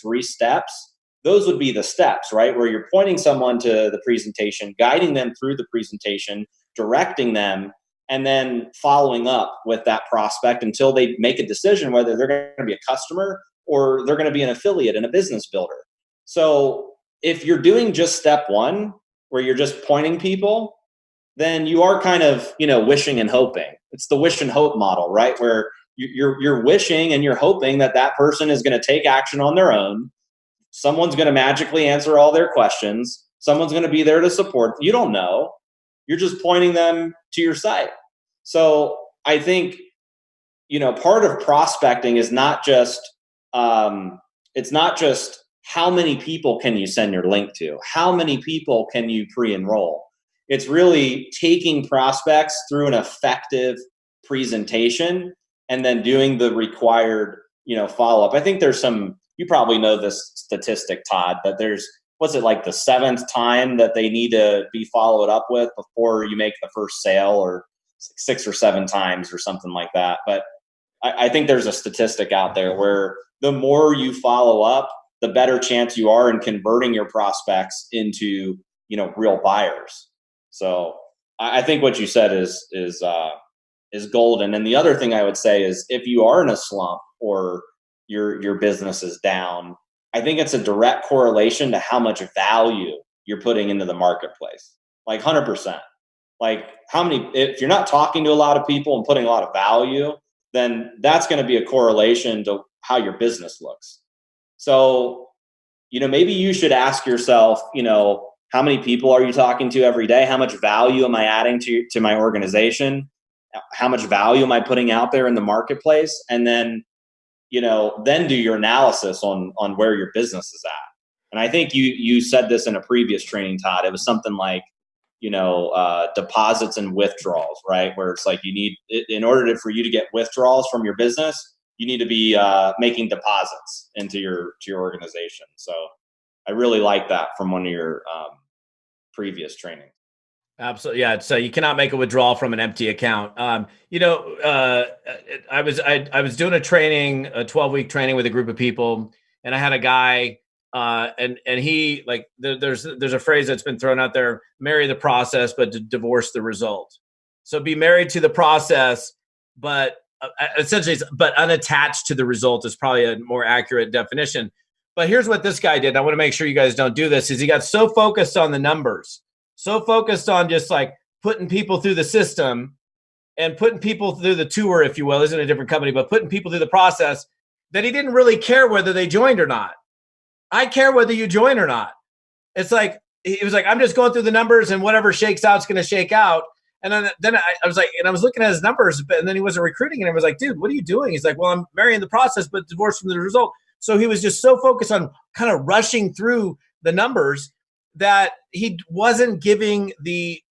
3 steps, those would be the steps, right? Where you're pointing someone to the presentation, guiding them through the presentation, directing them, and then following up with that prospect until they make a decision whether they're going to be a customer or they're going to be an affiliate and a business builder. So if you're doing just step 1, where you're just pointing people, then you are kind of, wishing and hoping. It's the wish and hope model, right? Where you're wishing and you're hoping that person is going to take action on their own. Someone's going to magically answer all their questions. Someone's going to be there to support. You don't know. You're just pointing them to your site. So I think, part of prospecting is not just, it's not just how many people can you send your link to? How many people can you pre-enroll? It's really taking prospects through an effective presentation and then doing the required, follow-up. I think there's you probably know this statistic, Todd, but there's, what's it, like the 7th time that they need to be followed up with before you make the first sale, or 6 or 7 times or something like that. But I think there's a statistic out there where the more you follow up, the better chance you are in converting your prospects into, real buyers. So I think what you said is golden. And the other thing I would say is, if you are in a slump or your business is down, I think it's a direct correlation to how much value you're putting into the marketplace. 100%. If you're not talking to a lot of people and putting a lot of value, then that's going to be a correlation to how your business looks. So, maybe you should ask yourself, how many people are you talking to every day? How much value am I adding to my organization? How much value am I putting out there in the marketplace? And then, then do your analysis on where your business is at. And I think you said this in a previous training, Todd. It was something like, deposits and withdrawals, right? Where it's like in order for you to get withdrawals from your business, you need to be making deposits into your organization. So I really like that from one of your previous trainings. Absolutely. Yeah. So you cannot make a withdrawal from an empty account. I was doing a 12-week training with a group of people, and I had a guy, and he, like, there's a phrase that's been thrown out there: marry the process, but divorce the result. So be married to the process, but essentially, but unattached to the result is probably a more accurate definition. But here's what this guy did. I want to make sure you guys don't do this. Is he got so focused on the numbers, so focused on just like putting people through the system and putting people through the tour, if you will, isn't a different company, but putting people through the process, that he didn't really care whether they joined or not. I care whether you join or not. It's like, he was like, I'm just going through the numbers and whatever shakes out is going to shake out. And then I was like, and I was looking at his numbers, and then he wasn't recruiting. And I was like, dude, what are you doing? He's like, well, I'm marrying the process, but divorced from the result. So he was just so focused on kind of rushing through the numbers that he wasn't giving the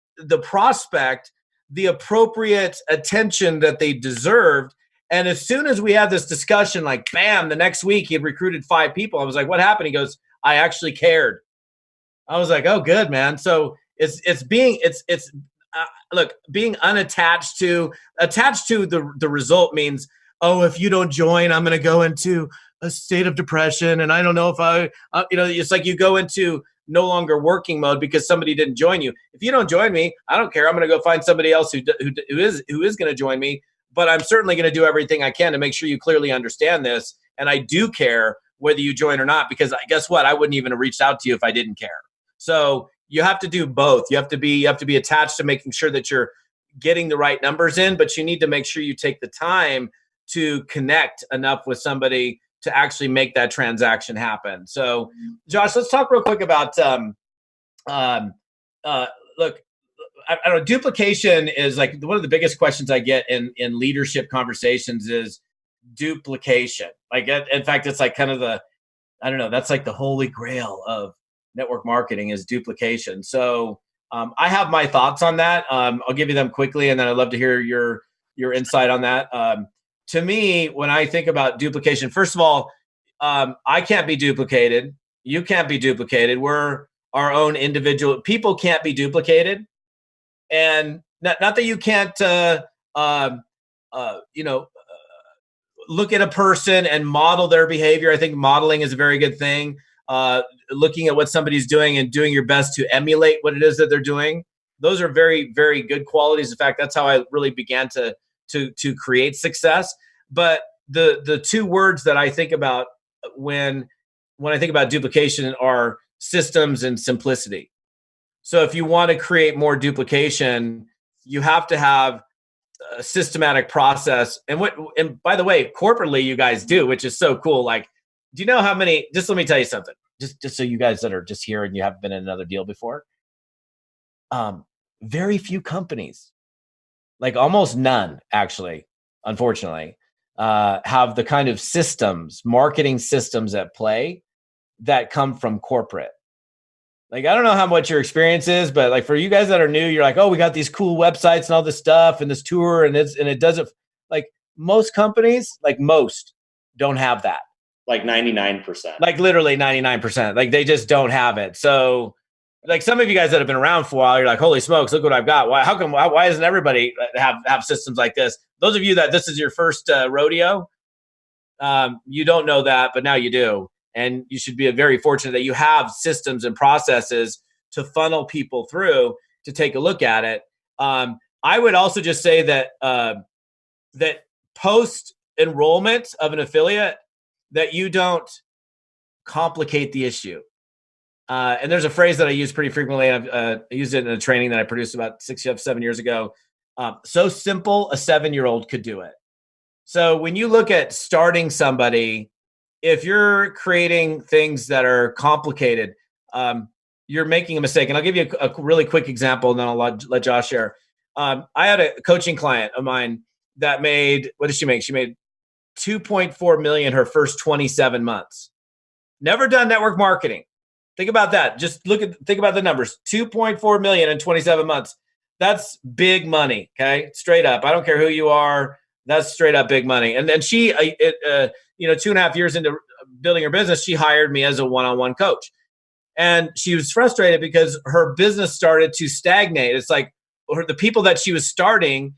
prospect the appropriate attention that they deserved. And as soon as we had this discussion, like, bam, the next week he had recruited 5 people. I was like, what happened? He goes, I actually cared. I was like, oh, good, man. So look, being unattached to the result means, oh, if you don't join, I'm going to go into a state of depression. And I don't know if it's like you go into no longer working mode because somebody didn't join you. If you don't join me, I don't care. I'm going to go find somebody else who is going to join me. But I'm certainly going to do everything I can to make sure you clearly understand this. And I do care whether you join or not, because guess what? I wouldn't even have reached out to you if I didn't care. So you have to do both. You have to be attached to making sure that you're getting the right numbers in, but you need to make sure you take the time to connect enough with somebody to actually make that transaction happen. So, Josh, let's talk real quick about look. I don't know. Duplication is like one of the biggest questions I get in leadership conversations is duplication. Like, in fact, it's like kind of that's like the holy grail of network marketing is duplication. So I have my thoughts on that. I'll give you them quickly, and then I'd love to hear your insight on that. To me, when I think about duplication, first of all, I can't be duplicated. You can't be duplicated. We're our own individual. People can't be duplicated. And not that you can't, look at a person and model their behavior. I think modeling is a very good thing. Looking at what somebody's doing and doing your best to emulate what it is that they're doing. Those are very, very good qualities. In fact, that's how I really began to create success. But the 2 words that I think about when I think about duplication are systems and simplicity. So if you want to create more duplication, you have to have a systematic process. And by the way, corporately, you guys do, which is so cool. Like, do you know how many, just let me tell you something, just so you guys that are just here and you haven't been in another deal before. Very few companies, like almost none, actually, unfortunately, have the kind of marketing systems at play that come from corporate. Like, I don't know how much your experience is, but like for you guys that are new, you're like, oh, we got these cool websites and all this stuff and this tour and it doesn't, like most companies, like most don't have that. Like 99%. Like literally 99%. Like they just don't have it. So like some of you guys that have been around for a while, you're like, holy smokes, look what I've got. Why doesn't everybody have systems like this? Those of you that this is your first rodeo, you don't know that, but now you do. And you should be very fortunate that you have systems and processes to funnel people through to take a look at it. I would also just say that that post enrollment of an affiliate, that you don't complicate the issue. And there's a phrase that I use pretty frequently. I've used it in a training that I produced about 7 years ago. So simple, a 7-year-old could do it. So when you look at starting somebody, if you're creating things that are complicated, you're making a mistake. And I'll give you a really quick example, and then I'll let Josh share. I had a coaching client of mine that made, what did she make? She made 2.4 million her first 27 months. Never done network marketing. Think about that. Just think about the numbers. 2.4 million in 27 months. That's big money. Okay. Straight up. I don't care who you are. That's straight up big money. And then she, 2.5 years into building her business, she hired me as a one-on-one coach. And she was frustrated because her business started to stagnate. It's like the people that she was starting,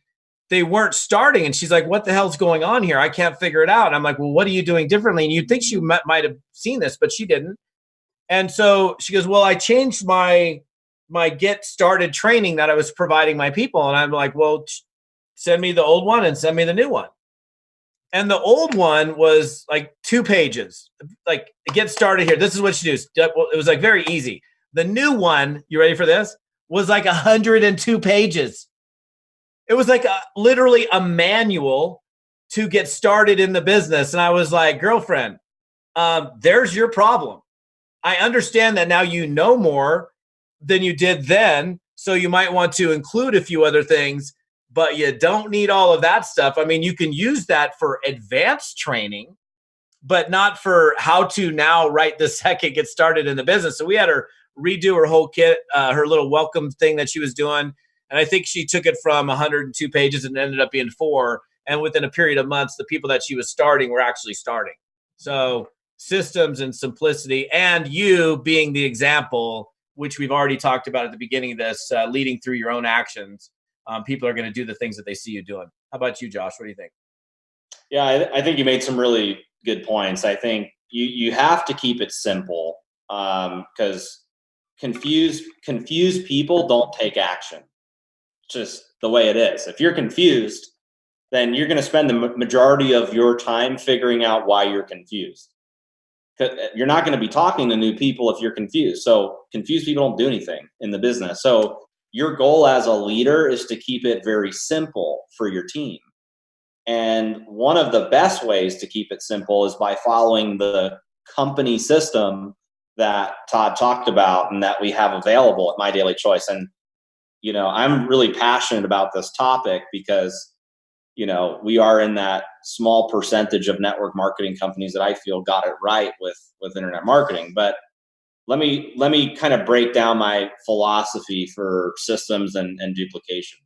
they weren't starting. And she's like, what the hell's going on here? I can't figure it out. And I'm like, well, what are you doing differently? And you'd think she might have seen this, but she didn't. And so she goes, well, I changed my get started training that I was providing my people. And I'm like, well, send me the old one and send me the new one. And the old one was like 2 pages, like get started here. This is what you do. It was like very easy. The new one, you ready for this? Was like 102 pages. It was like literally a manual to get started in the business. And I was like, girlfriend, there's your problem. I understand that now you know more than you did then. So you might want to include a few other things, but you don't need all of that stuff. I mean, you can use that for advanced training, but not for how to now right this second get started in the business. So we had her redo her whole kit, her little welcome thing that she was doing. And I think she took it from 102 pages and ended up being 4. And within a period of months, the people that she was starting were actually starting. So systems and simplicity, and you being the example, which we've already talked about at the beginning of this, leading through your own actions. People are going to do the things that they see you doing. How about you, Josh? What do you think? Yeah, I think you made some really good points. I think you have to keep it simple because confused people don't take action. It's just the way it is. If you're confused, then you're going to spend the majority of your time figuring out why you're confused. You're not going to be talking to new people if you're confused. So confused people don't do anything in the business. So your goal as a leader is to keep it very simple for your team. And one of the best ways to keep it simple is by following the company system that Todd talked about and that we have available at My Daily Choice. And, I'm really passionate about this topic because, we are in that small percentage of network marketing companies that I feel got it right with internet marketing. But let me kind of break down my philosophy for systems and duplication.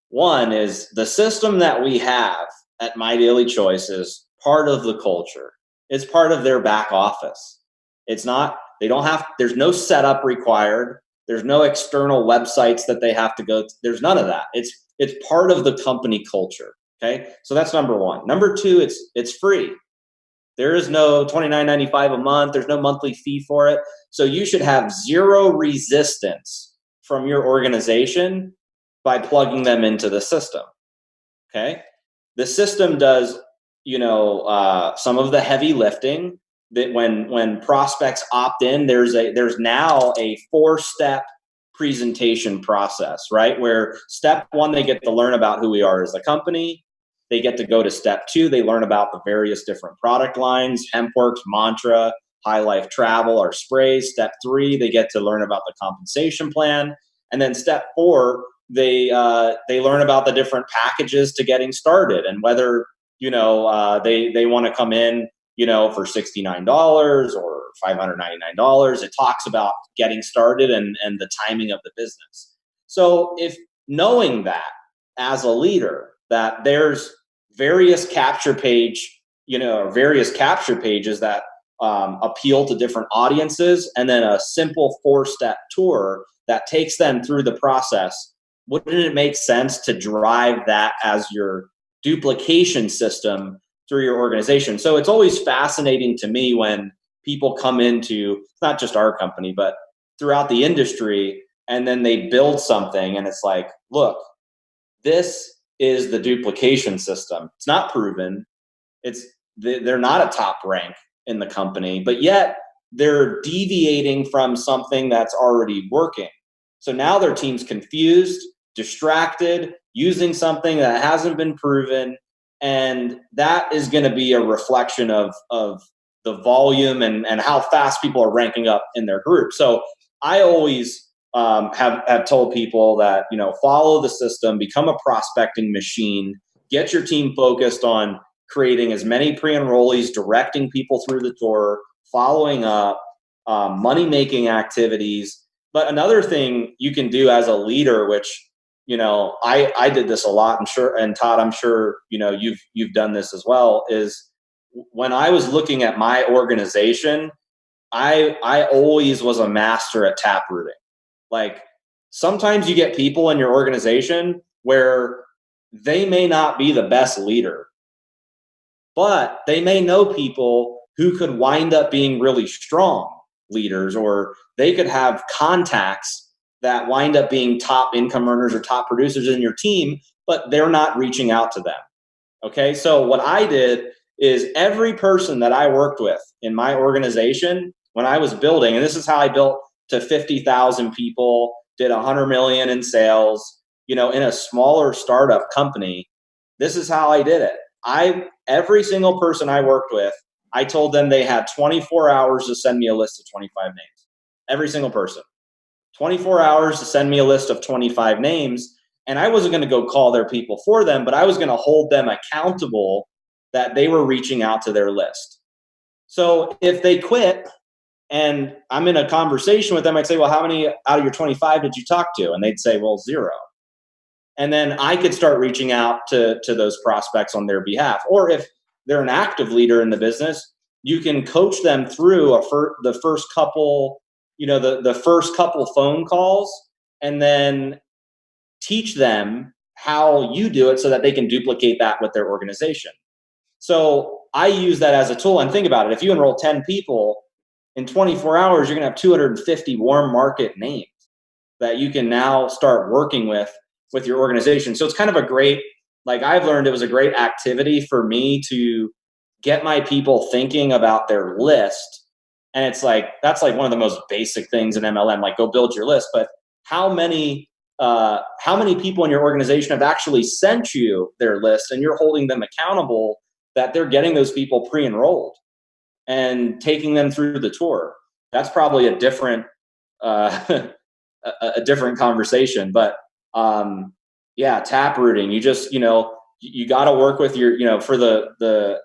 One is the system that we have at My Daily Choice is part of the culture. It's part of their back office. It's not, there's no setup required. There's no external websites that they have to go to. There's none of that. It's part of the company culture. Okay. So that's number one. Number two, it's free. There is no $29.95 a month. There's no monthly fee for it. So you should have zero resistance from your organization by plugging them into the system. Okay. The system does, some of the heavy lifting. That when prospects opt in, there's now a 4-step presentation process, right? Where step 1, they get to learn about who we are as a company. They get to go to step 2. They learn about the various different product lines, HempWorks, Mantra, High Life Travel, our sprays. Step 3, they get to learn about the compensation plan. And then step 4, they learn about the different packages to getting started and whether, they want to come in, for $69 or $599. It talks about getting started and the timing of the business. So if knowing that as a leader, that there's various capture pages that appeal to different audiences, and then a simple 4-step tour that takes them through the process, wouldn't it make sense to drive that as your duplication system through your organization? So it's always fascinating to me when people come into not just our company, but throughout the industry, and then they build something and it's like, look, this is the duplication system. It's not proven. They're not a top rank in the company, but yet they're deviating from something that's already working. So now their team's confused, distracted, using something that hasn't been proven, And that is going to be a reflection of the volume and how fast people are ranking up in their group. So I always have told people that, follow the system, become a prospecting machine, get your team focused on creating as many pre-enrollees, directing people through the tour, following up, money-making activities. But another thing you can do as a leader, which, I did this a lot, I'm sure, and Todd, I'm sure, you've done this as well, is when I was looking at my organization, I always was a master at taprooting. Like, sometimes you get people in your organization where they may not be the best leader, but they may know people who could wind up being really strong leaders, or they could have contacts that wind up being top income earners or top producers in your team, but they're not reaching out to them. Okay. So what I did is every person that I worked with in my organization when I was building, and this is how I built to 50,000 people, did 100 million in sales, in a smaller startup company. This is how I did it. Every single person I worked with, I told them they had 24 hours to send me a list of 25 names. Every single person. 24 hours to send me a list of 25 names. And I wasn't going to go call their people for them, but I was going to hold them accountable that they were reaching out to their list. So if they quit and I'm in a conversation with them, I'd say, well, how many out of your 25 did you talk to? And they'd say, well, 0. And then I could start reaching out to those prospects on their behalf. Or if they're an active leader in the business, you can coach them through the first couple, the first couple phone calls, and then teach them how you do it so that they can duplicate that with their organization. So I use that as a tool. And think about it. If you enroll 10 people in 24 hours, you're going to have 250 warm market names that you can now start working with your organization. So it's kind of a great, I've learned it was a great activity for me to get my people thinking about their list. And it's that's one of the most basic things in MLM, go build your list. But how many people in your organization have actually sent you their list and you're holding them accountable that they're getting those people pre-enrolled and taking them through the tour? That's probably a different a different conversation. But taprooting, you just, you got to work with your, for the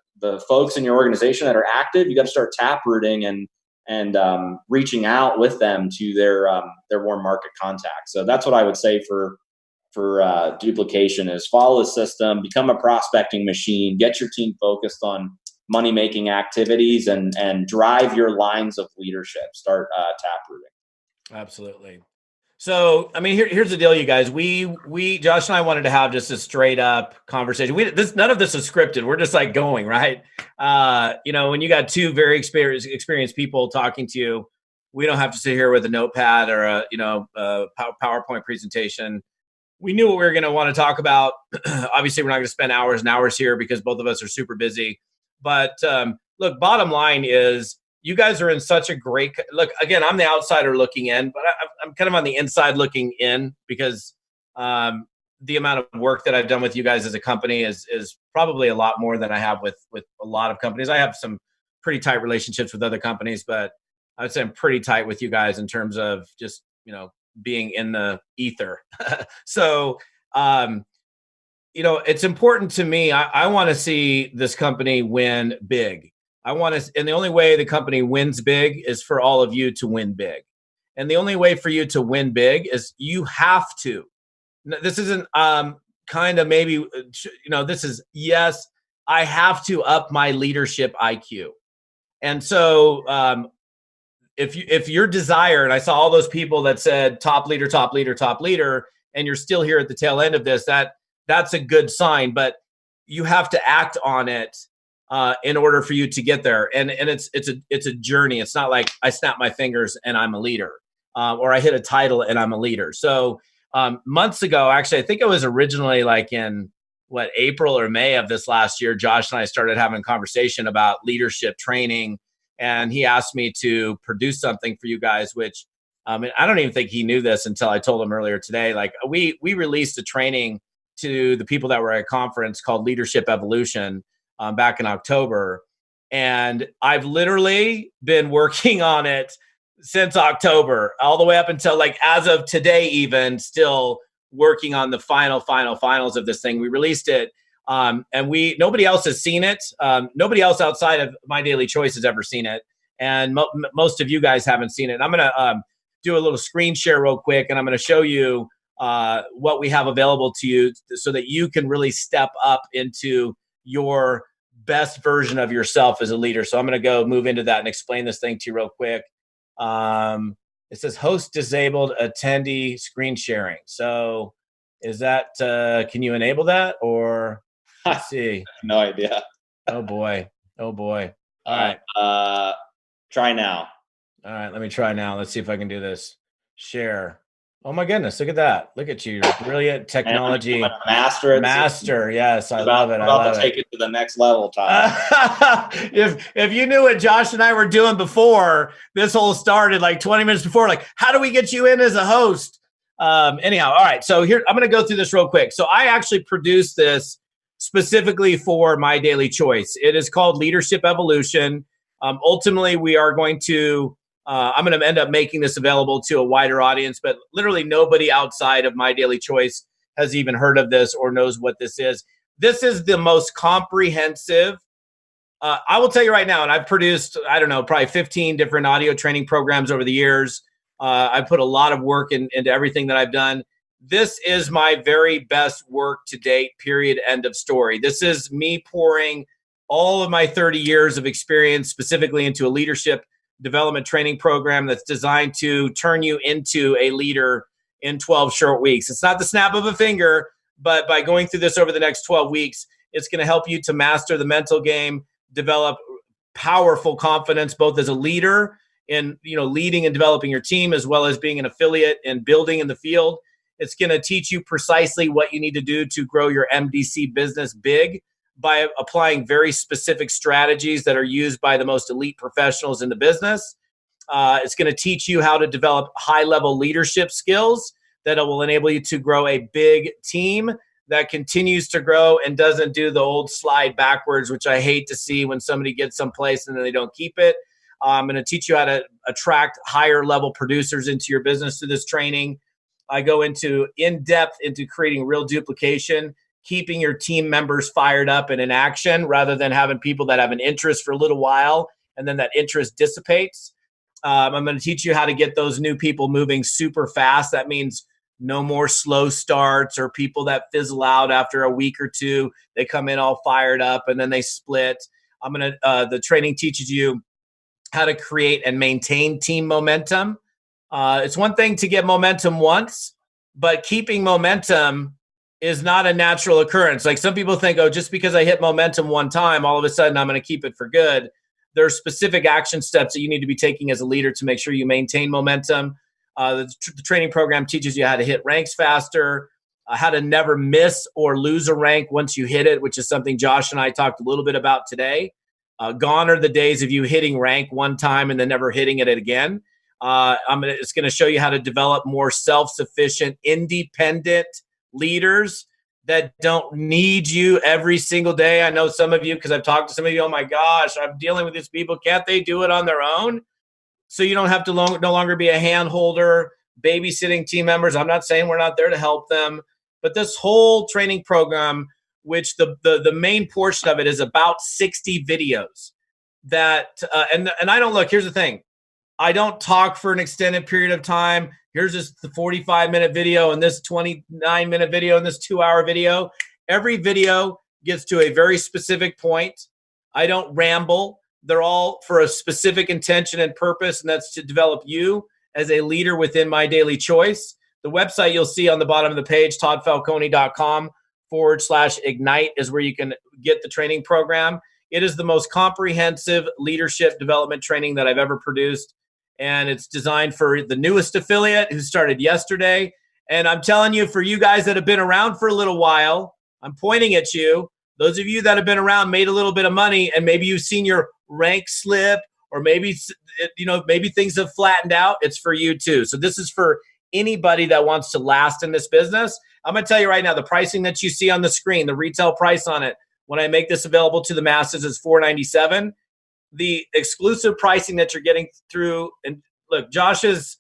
folks in your organization that are active, you got to start taprooting and reaching out with them to their warm market contacts. So that's what I would say for duplication is follow the system, become a prospecting machine, get your team focused on money-making activities, and drive your lines of leadership. Start taprooting. Absolutely. So, I mean, here's the deal, you guys. We Josh and I wanted to have just a straight up conversation. None of this is scripted. We're just going, right? When you got two very experienced people talking to you, we don't have to sit here with a notepad or a PowerPoint presentation. We knew what we were going to want to talk about. Obviously, we're not going to spend hours and hours here because both of us are super busy. But look, bottom line is, you guys are in such a great look. Again, I'm the outsider looking in, but I'm kind of on the inside looking in because the amount of work that I've done with you guys as a company is probably a lot more than I have with a lot of companies. I have some pretty tight relationships with other companies, but I would say I'm pretty tight with you guys in terms of just, being in the ether. So, it's important to me. I want to see this company win big. And the only way the company wins big is for all of you to win big. And the only way for you to win big is you have to. This isn't kind of maybe, this is, yes, I have to up my leadership IQ. And so if your desire, and I saw all those people that said top leader, top leader, top leader, and you're still here at the tail end of this, that's a good sign, but you have to act on it in order for you to get there. And it's a journey. It's not like I snap my fingers and I'm a leader, or I hit a title and I'm a leader. So months ago, actually, I think it was originally in April or May of this last year, Josh and I started having a conversation about leadership training. And he asked me to produce something for you guys, which and I don't even think he knew this until I told him earlier today. We released a training to the people that were at a conference called Leadership Evolution back in October. And I've literally been working on it since October, all the way up until like as of today, even still working on the finals of this thing. We released it. And nobody else has seen it. Nobody else outside of My Daily Choice has ever seen it. And most of you guys haven't seen it. And I'm going to do a little screen share real quick. And I'm going to show you what we have available to you so that you can really step up into your best version of yourself as a leader. So I'm going to go move into that and explain this thing to you real quick. It says host disabled attendee screen sharing. So is that, can you enable that or let's see? No idea. Oh boy. All right. Try now. All right. Let me try now. Let's see if I can do this. Share. Oh my goodness. Look at that. Look at you. Brilliant technology. Master. Yes. I love it. I'm about to take it to the next level, Todd. If you knew what Josh and I were doing before this whole started, like 20 minutes before, like, how do we get you in as a host? Anyhow. All right. So here, I'm going to go through this real quick. So I actually produced this specifically for My Daily Choice. It is called Leadership Evolution. Ultimately, we are going to I'm going to end up making this available to a wider audience, but literally nobody outside of My Daily Choice has even heard of this or knows what this is. This is the most comprehensive. I will tell you right now, and I've produced, I don't know, probably 15 different audio training programs over the years. I put a lot of work into everything that I've done. This is my very best work to date, period, end of story. This is me pouring all of my 30 years of experience specifically into a leadership development training program that's designed to turn you into a leader in 12 short weeks. It's not the snap of a finger, but by going through this over the next 12 weeks, it's going to help you to master the mental game, develop powerful confidence, both as a leader in, leading and developing your team, as well as being an affiliate and building in the field. It's going to teach you precisely what you need to do to grow your MDC business big by applying very specific strategies that are used by the most elite professionals in the business. It's going to teach you how to develop high-level leadership skills that will enable you to grow a big team that continues to grow and doesn't do the old slide backwards, which I hate to see when somebody gets someplace and then they don't keep it. I'm going to teach you how to attract higher-level producers into your business through this training. I go in-depth into creating real duplication, keeping your team members fired up and in action rather than having people that have an interest for a little while and then that interest dissipates. I'm going to teach you how to get those new people moving super fast. That means no more slow starts or people that fizzle out after a week or two. They come in all fired up and then they split. The training teaches you how to create and maintain team momentum. It's one thing to get momentum once, but keeping momentum is not a natural occurrence. Like some people think, just because I hit momentum one time, all of a sudden I'm going to keep it for good. There are specific action steps that you need to be taking as a leader to make sure you maintain momentum. The training program teaches you how to hit ranks faster, how to never miss or lose a rank once you hit it, which is something Josh and I talked a little bit about today. Gone are the days of you hitting rank one time and then never hitting it again. It's going to show you how to develop more self-sufficient, independent leaders that don't need you every single day. I know some of you, because I've talked to some of you, oh my gosh, I'm dealing with these people. Can't they do it on their own? So you don't have to no longer be a hand holder, babysitting team members. I'm not saying we're not there to help them, but this whole training program, which the main portion of it is about 60 videos that, and I don't look, here's the thing. I don't talk for an extended period of time. Here's just the 45-minute video and this 29-minute video and this 2-hour video. Every video gets to a very specific point. I don't ramble. They're all for a specific intention and purpose, and that's to develop you as a leader within My Daily Choice. The website you'll see on the bottom of the page, toddfalcone.com/ignite, is where you can get the training program. It is the most comprehensive leadership development training that I've ever produced. And it's designed for the newest affiliate who started yesterday. And I'm telling you, for you guys that have been around for a little while, I'm pointing at you. Those of you that have been around, made a little bit of money, and maybe you've seen your rank slip, or maybe things have flattened out. It's for you too. So this is for anybody that wants to last in this business. I'm going to tell you right now, the pricing that you see on the screen, the retail price on it, when I make this available to the masses is $497. The exclusive pricing that you're getting through, and look, Josh is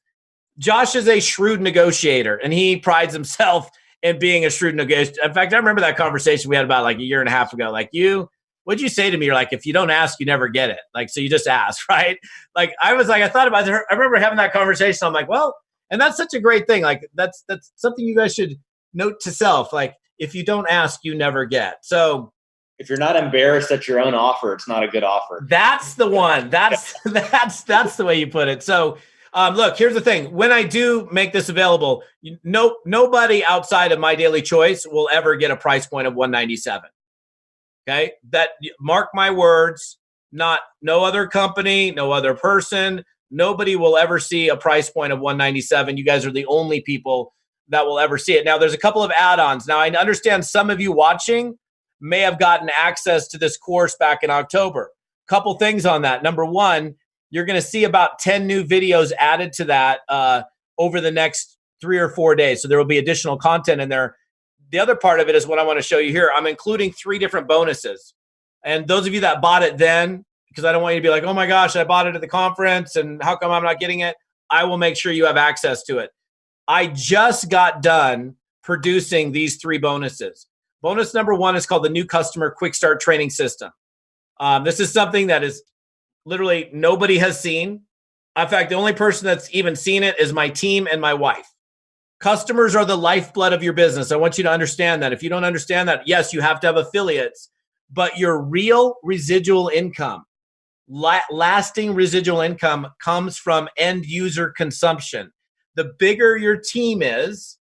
a shrewd negotiator, and he prides himself in being a shrewd negotiator. In fact, I remember that conversation we had about like a year and a half ago. Like, what'd you say to me? You're like, if you don't ask, you never get it. Like, so you just ask, right? Like, I thought about it. I remember having that conversation. I'm like, well, and that's such a great thing. Like, that's something you guys should note to self. Like, if you don't ask, you never get. So if you're not embarrassed at your own offer, it's not a good offer. That's the one. That's the way you put it. So, look, here's the thing. When I do make this available, nobody outside of My Daily Choice will ever get a price point of $197. Okay, that, mark my words. No other company, no other person, nobody will ever see a price point of $197. You guys are the only people that will ever see it. Now, there's a couple of add-ons. Now, I understand some of you watching may have gotten access to this course back in October. Couple things on that. Number one, you're going to see about 10 new videos added to that over the next 3 or 4 days. So there will be additional content in there. The other part of it is what I want to show you here. I'm including 3 different bonuses. And those of you that bought it then, because I don't want you to be like, oh my gosh, I bought it at the conference and how come I'm not getting it? I will make sure you have access to it. I just got done producing these 3 bonuses. Bonus number 1 is called the New Customer Quick Start Training System. This is something that is literally nobody has seen. In fact, the only person that's even seen it is my team and my wife. Customers are the lifeblood of your business. I want you to understand that. If you don't understand that, yes, you have to have affiliates, but your real residual income, lasting residual income, comes from end user consumption. The bigger your team is,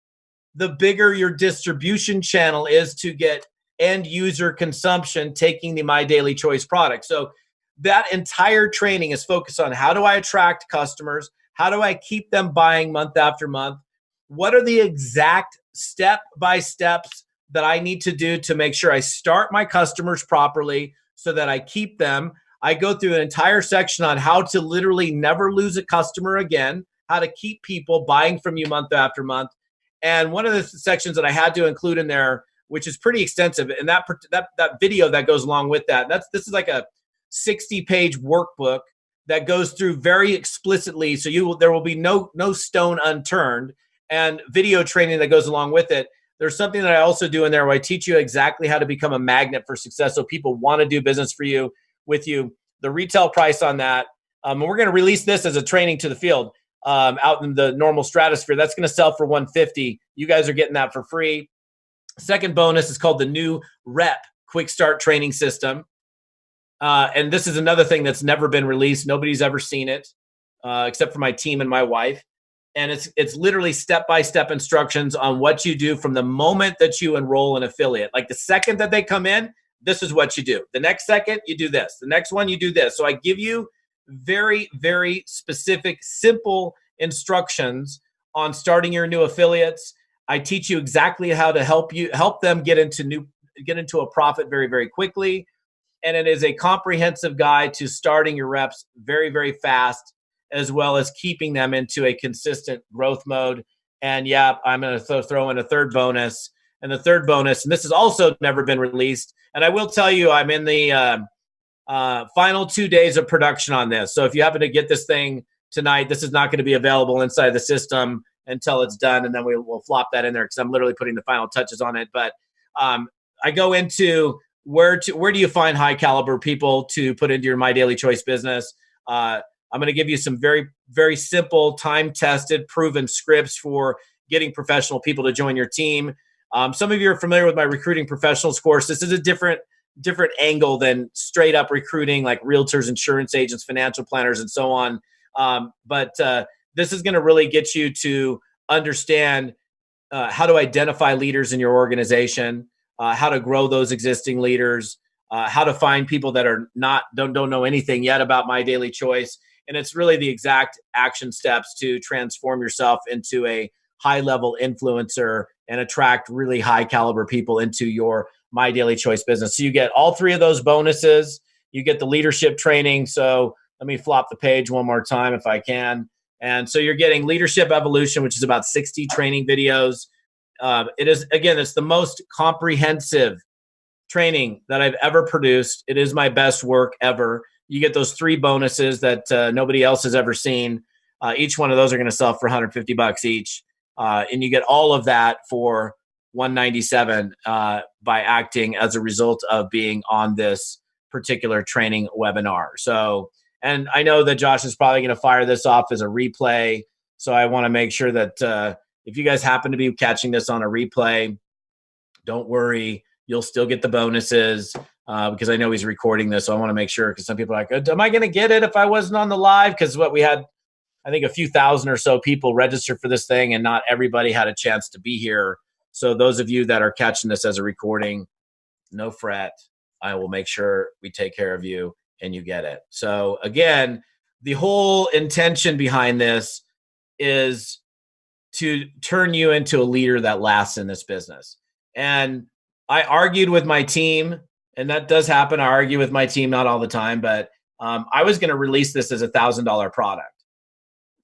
the bigger your distribution channel is to get end user consumption taking the My Daily Choice product. So that entire training is focused on how do I attract customers? How do I keep them buying month after month? What are the exact step-by-steps that I need to do to make sure I start my customers properly so that I keep them? I go through an entire section on how to literally never lose a customer again, how to keep people buying from you month after month. And one of the sections that I had to include in there, which is pretty extensive, and that video that goes along with that, this is like a 60-page workbook that goes through very explicitly. So there will be no stone unturned, and video training that goes along with it. There's something that I also do in there where I teach you exactly how to become a magnet for success, so people want to do business with you. The retail price on that, and we're going to release this as a training to the field. Out in the normal stratosphere, that's going to sell for $150. You guys are getting that for free. Second bonus is called the New Rep Quick Start Training System. And this is another thing that's never been released. Nobody's ever seen it except for my team and my wife. And it's literally step-by-step instructions on what you do from the moment that you enroll an affiliate. Like the second that they come in, this is what you do. The next second, you do this. The next one, you do this. So I give you very, very specific, simple instructions on starting your new affiliates. I teach you exactly how to help them get into a profit very, very quickly. And it is a comprehensive guide to starting your reps very, very fast, as well as keeping them into a consistent growth mode. And yeah, I'm going to throw in a third bonus. And the third bonus, and this has also never been released. And I will tell you, I'm in the final 2 days of production on this. So if you happen to get this thing tonight, this is not going to be available inside the system until it's done. And then we'll flop that in there because I'm literally putting the final touches on it. But I go into where do you find high caliber people to put into your My Daily Choice business. I'm going to give you some very, very simple, time-tested, proven scripts for getting professional people to join your team. Some of you are familiar with my Recruiting Professionals course. This is a different angle than straight up recruiting like realtors, insurance agents, financial planners, and so on. But this is going to really get you to understand how to identify leaders in your organization, how to grow those existing leaders, how to find people that are don't know anything yet about My Daily Choice. And it's really the exact action steps to transform yourself into a high-level influencer and attract really high-caliber people into your My Daily Choice business. So you get all 3 of those bonuses. You get the leadership training. So let me flop the page one more time if I can. And so you're getting Leadership Evolution, which is about 60 training videos. It's the most comprehensive training that I've ever produced. It is my best work ever. You get those 3 bonuses that nobody else has ever seen. Each one of those are going to sell for $150 each. And you get all of that for $197 by acting as a result of being on this particular training webinar. So, and I know that Josh is probably going to fire this off as a replay. So I want to make sure that if you guys happen to be catching this on a replay, don't worry, you'll still get the bonuses because I know he's recording this. So I want to make sure, because some people are like, am I going to get it if I wasn't on the live? Because we had, I think, a few thousand or so people registered for this thing, and not everybody had a chance to be here. So those of you that are catching this as a recording, no fret. I will make sure we take care of you and you get it. So again, the whole intention behind this is to turn you into a leader that lasts in this business. And I argued with my team, and that does happen. I argue with my team, not all the time, but I was going to release this as $1,000 product.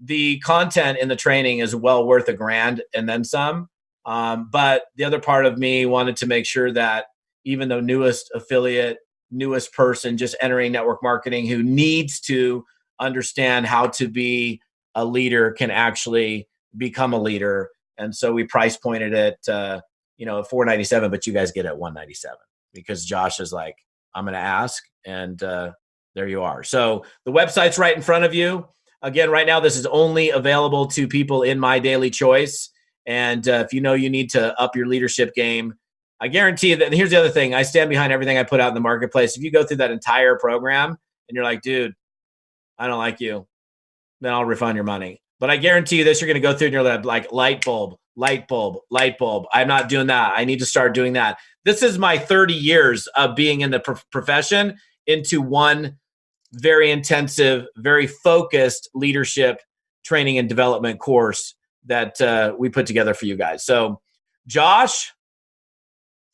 The content in the training is well worth $1,000 and then some. But the other part of me wanted to make sure that even the newest affiliate, newest person just entering network marketing who needs to understand how to be a leader can actually become a leader. And so we price pointed it, at $497, but you guys get it at $197 because Josh is like, I'm going to ask, and there you are. So the website's right in front of you. Again, right now, this is only available to people in my daily choice. And if you know you need to up your leadership game, I guarantee that. And here's the other thing. I stand behind everything I put out in the marketplace. If you go through that entire program and you're like, dude, I don't like you, then I'll refund your money. But I guarantee you this, you're going to go through and you're like, light bulb, light bulb, light bulb. I'm not doing that. I need to start doing that. This is my 30 years of being in the profession into one very intensive, very focused leadership training and development course that we put together for you guys. So, Josh,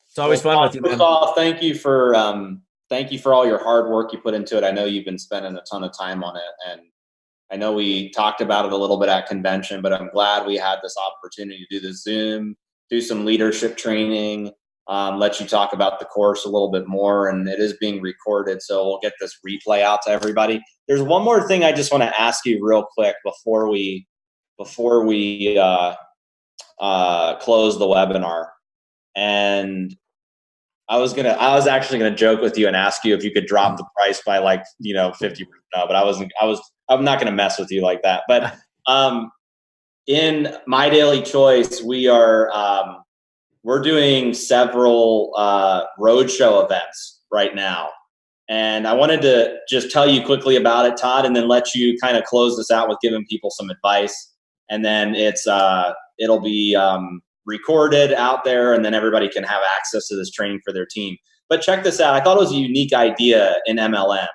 it's always fun with you, man. First off, thank you for all your hard work you put into it. I know you've been spending a ton of time on it, and I know we talked about it a little bit at convention, but I'm glad we had this opportunity to do the Zoom, do some leadership training, let you talk about the course a little bit more, and it is being recorded, so we'll get this replay out to everybody. There's one more thing I just want to ask you real quick before we close the webinar. And I was actually gonna joke with you and ask you if you could drop the price by 50%. No, but I'm not gonna mess with you like that. But in My Daily Choice, we're doing several roadshow events right now. And I wanted to just tell you quickly about it, Todd, and then let you kind of close this out with giving people some advice. And then it'll be recorded out there, and then everybody can have access to this training for their team. But check this out. I thought it was a unique idea in MLM.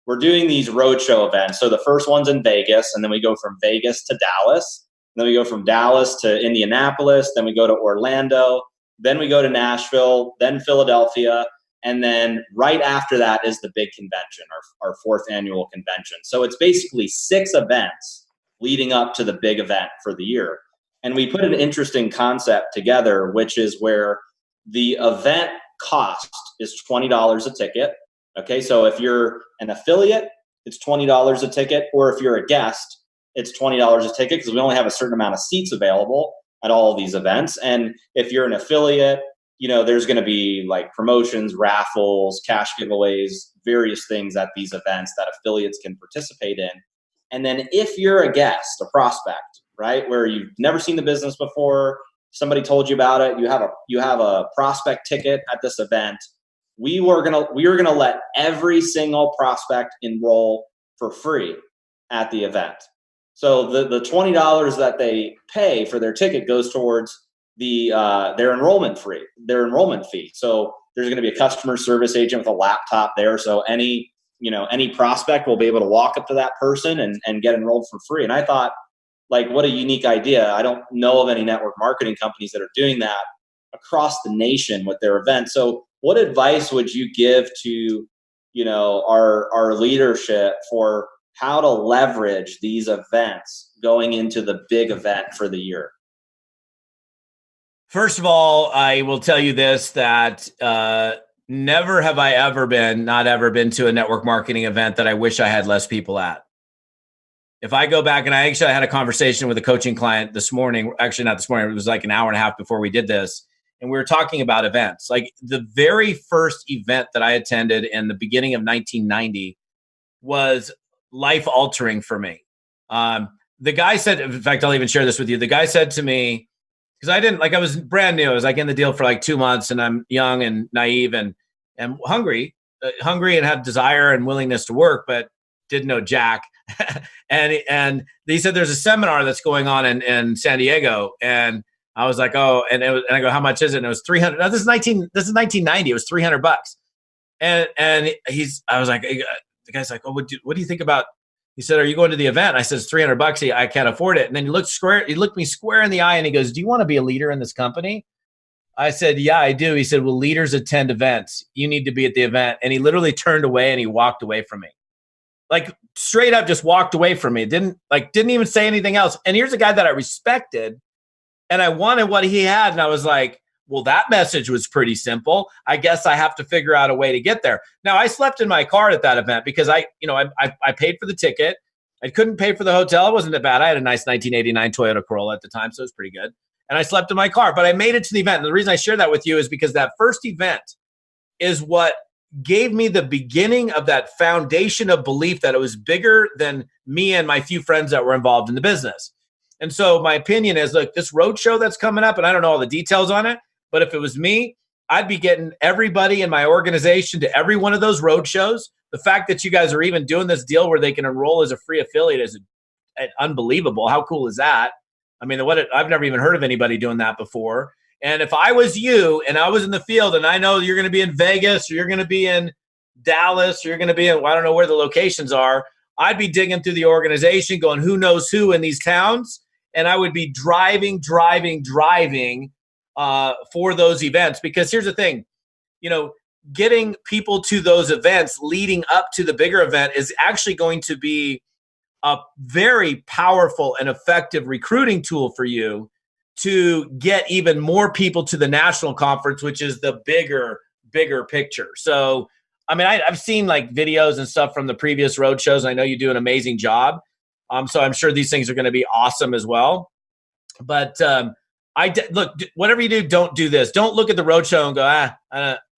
We're doing these roadshow events. So the first one's in Vegas, and then we go from Vegas to Dallas. Then we go from Dallas to Indianapolis. Then we go to Orlando. Then we go to Nashville, then Philadelphia. And then right after that is the big convention, our 4th annual convention. So it's basically 6 events leading up to the big event for the year. And we put an interesting concept together, which is where the event cost is $20 a ticket. Okay, so if you're an affiliate, it's $20 a ticket, or if you're a guest, it's $20 a ticket, because we only have a certain amount of seats available at all of these events. And if you're an affiliate, there's going to be like promotions, raffles, cash giveaways, various things at these events that affiliates can participate in. And then if you're a guest, a prospect, right, where you've never seen the business before, somebody told you about it, you have a prospect ticket at this event, we were gonna let every single prospect enroll for free at the event. So the $20 that they pay for their ticket goes towards their enrollment fee. So there's going to be a customer service agent with a laptop there. So any prospect will be able to walk up to that person and get enrolled for free. And I thought, what a unique idea. I don't know of any network marketing companies that are doing that across the nation with their events. So what advice would you give to, our leadership for how to leverage these events going into the big event for the year? First of all, I will tell you this, that never have I ever been to a network marketing event that I wish I had less people at. If I go back, and I actually had a conversation with a coaching client this morning, actually not this morning, it was like an hour and a half before we did this. And we were talking about events. Like the very first event that I attended in the beginning of 1990 was life altering for me. The guy said, in fact, I'll even share this with you. The guy said to me, because I was brand new. I was like in the deal for like 2 months, and I'm young and naive and hungry and had desire and willingness to work, but didn't know jack. and he said, there's a seminar that's going on in San Diego. And I was like, oh, and I go, how much is it? And it was 300. Now this is 1990. It was $300. And I was like, the guy's like, oh, what do you think about? He said, are you going to the event? I said, it's $300. I can't afford it. And then he looked me square in the eye and he goes, do you want to be a leader in this company? I said, yeah, I do. He said, well, leaders attend events. You need to be at the event. And he literally turned away and he walked away from me. Like straight up just walked away from me. Didn't even say anything else. And here's a guy that I respected and I wanted what he had. And I was like, well, that message was pretty simple. I guess I have to figure out a way to get there. Now, I slept in my car at that event because I paid for the ticket. I couldn't pay for the hotel. It wasn't that bad. I had a nice 1989 Toyota Corolla at the time, so it was pretty good. And I slept in my car, but I made it to the event. And the reason I share that with you is because that first event is what gave me the beginning of that foundation of belief that it was bigger than me and my few friends that were involved in the business. And so my opinion is, like, this roadshow that's coming up, and I don't know all the details on it, but if it was me, I'd be getting everybody in my organization to every one of those road shows. The fact that you guys are even doing this deal where they can enroll as a free affiliate is unbelievable. How cool is that? I mean, I've never even heard of anybody doing that before. And if I was you and I was in the field and I know you're going to be in Vegas or you're going to be in Dallas or you're going to be in, well, I don't know where the locations are, I'd be digging through the organization going, who knows who in these towns? And I would be driving for those events. Because here's the thing, getting people to those events leading up to the bigger event is actually going to be a very powerful and effective recruiting tool for you to get even more people to the national conference, which is the bigger picture. So, I mean, I've seen like videos and stuff from the previous road shows. And I know you do an amazing job. So I'm sure these things are going to be awesome as well. But look, whatever you do, don't do this. Don't look at the roadshow and go,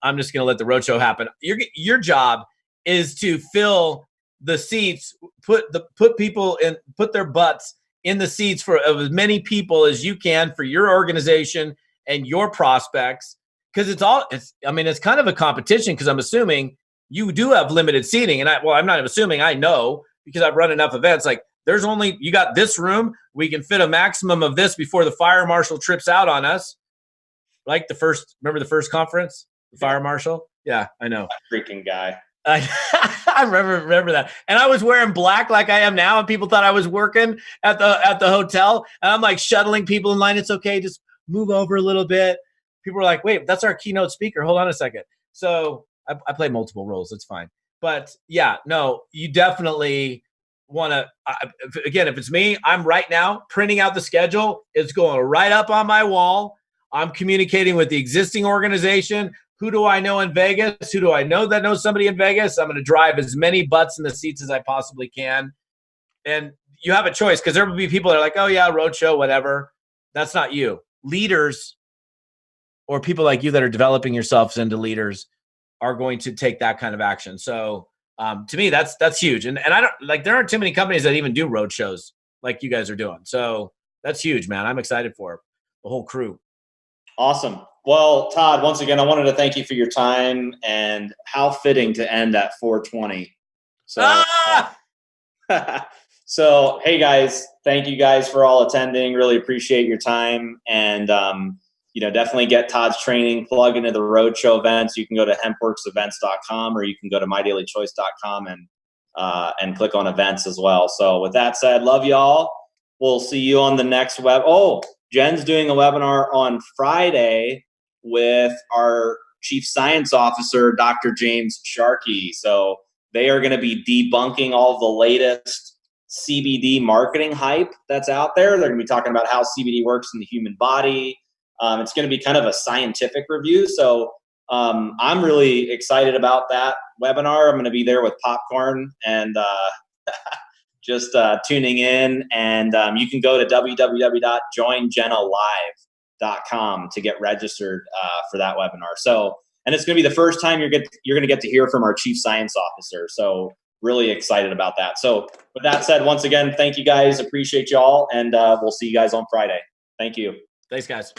I'm just going to let the roadshow happen. Your job is to fill the seats, put their butts in the seats for as many people as you can for your organization and your prospects. Because it's kind of a competition, because I'm assuming you do have limited seating. And I'm not assuming, I know, because I've run enough events. Like, you got this room, we can fit a maximum of this before the fire marshal trips out on us. Like remember the first conference, the fire marshal? Yeah, I know. That freaking guy. I remember that. And I was wearing black like I am now, and people thought I was working at the hotel. And I'm like shuttling people in line. It's okay, just move over a little bit. People were like, wait, that's our keynote speaker. Hold on a second. So I play multiple roles. It's fine. But yeah, no, you definitely want to, again, if it's me, I'm right now printing out the schedule. It's going right up on my wall. I'm communicating with the existing organization. Who do I know in Vegas? Who do I know that knows somebody in Vegas? I'm going to drive as many butts in the seats as I possibly can. And you have a choice, because there will be people that are like, oh yeah, roadshow, whatever. That's not you. Leaders, or people like you that are developing yourselves into leaders, are going to take that kind of action. So to me, that's huge. And I don't there aren't too many companies that even do road shows like you guys are doing. So that's huge, man. I'm excited for the whole crew. Awesome. Well, Todd, once again, I wanted to thank you for your time, and how fitting to end at 4:20. So, so hey guys, thank you guys for all attending. Really appreciate your time. And, definitely get Todd's training, plug into the roadshow events. You can go to hempworksevents.com, or you can go to mydailychoice.com and click on events as well. So with that said, love y'all. We'll see you on the next web. Oh, Jen's doing a webinar on Friday with our Chief Science Officer, Dr. James Sharkey. So They are going to be debunking all the latest CBD marketing hype that's out there. They're going to be talking about how CBD works in the human body. It's going to be kind of a scientific review. So I'm really excited about that webinar. I'm going to be there with popcorn and just tuning in. And you can go to www.joinjenalive.com to get registered for that webinar. So, and it's going to be the first time you're going to get to hear from our chief science officer. So really excited about that. So with that said, once again, thank you guys. Appreciate y'all. And we'll see you guys on Friday. Thank you. Thanks, guys.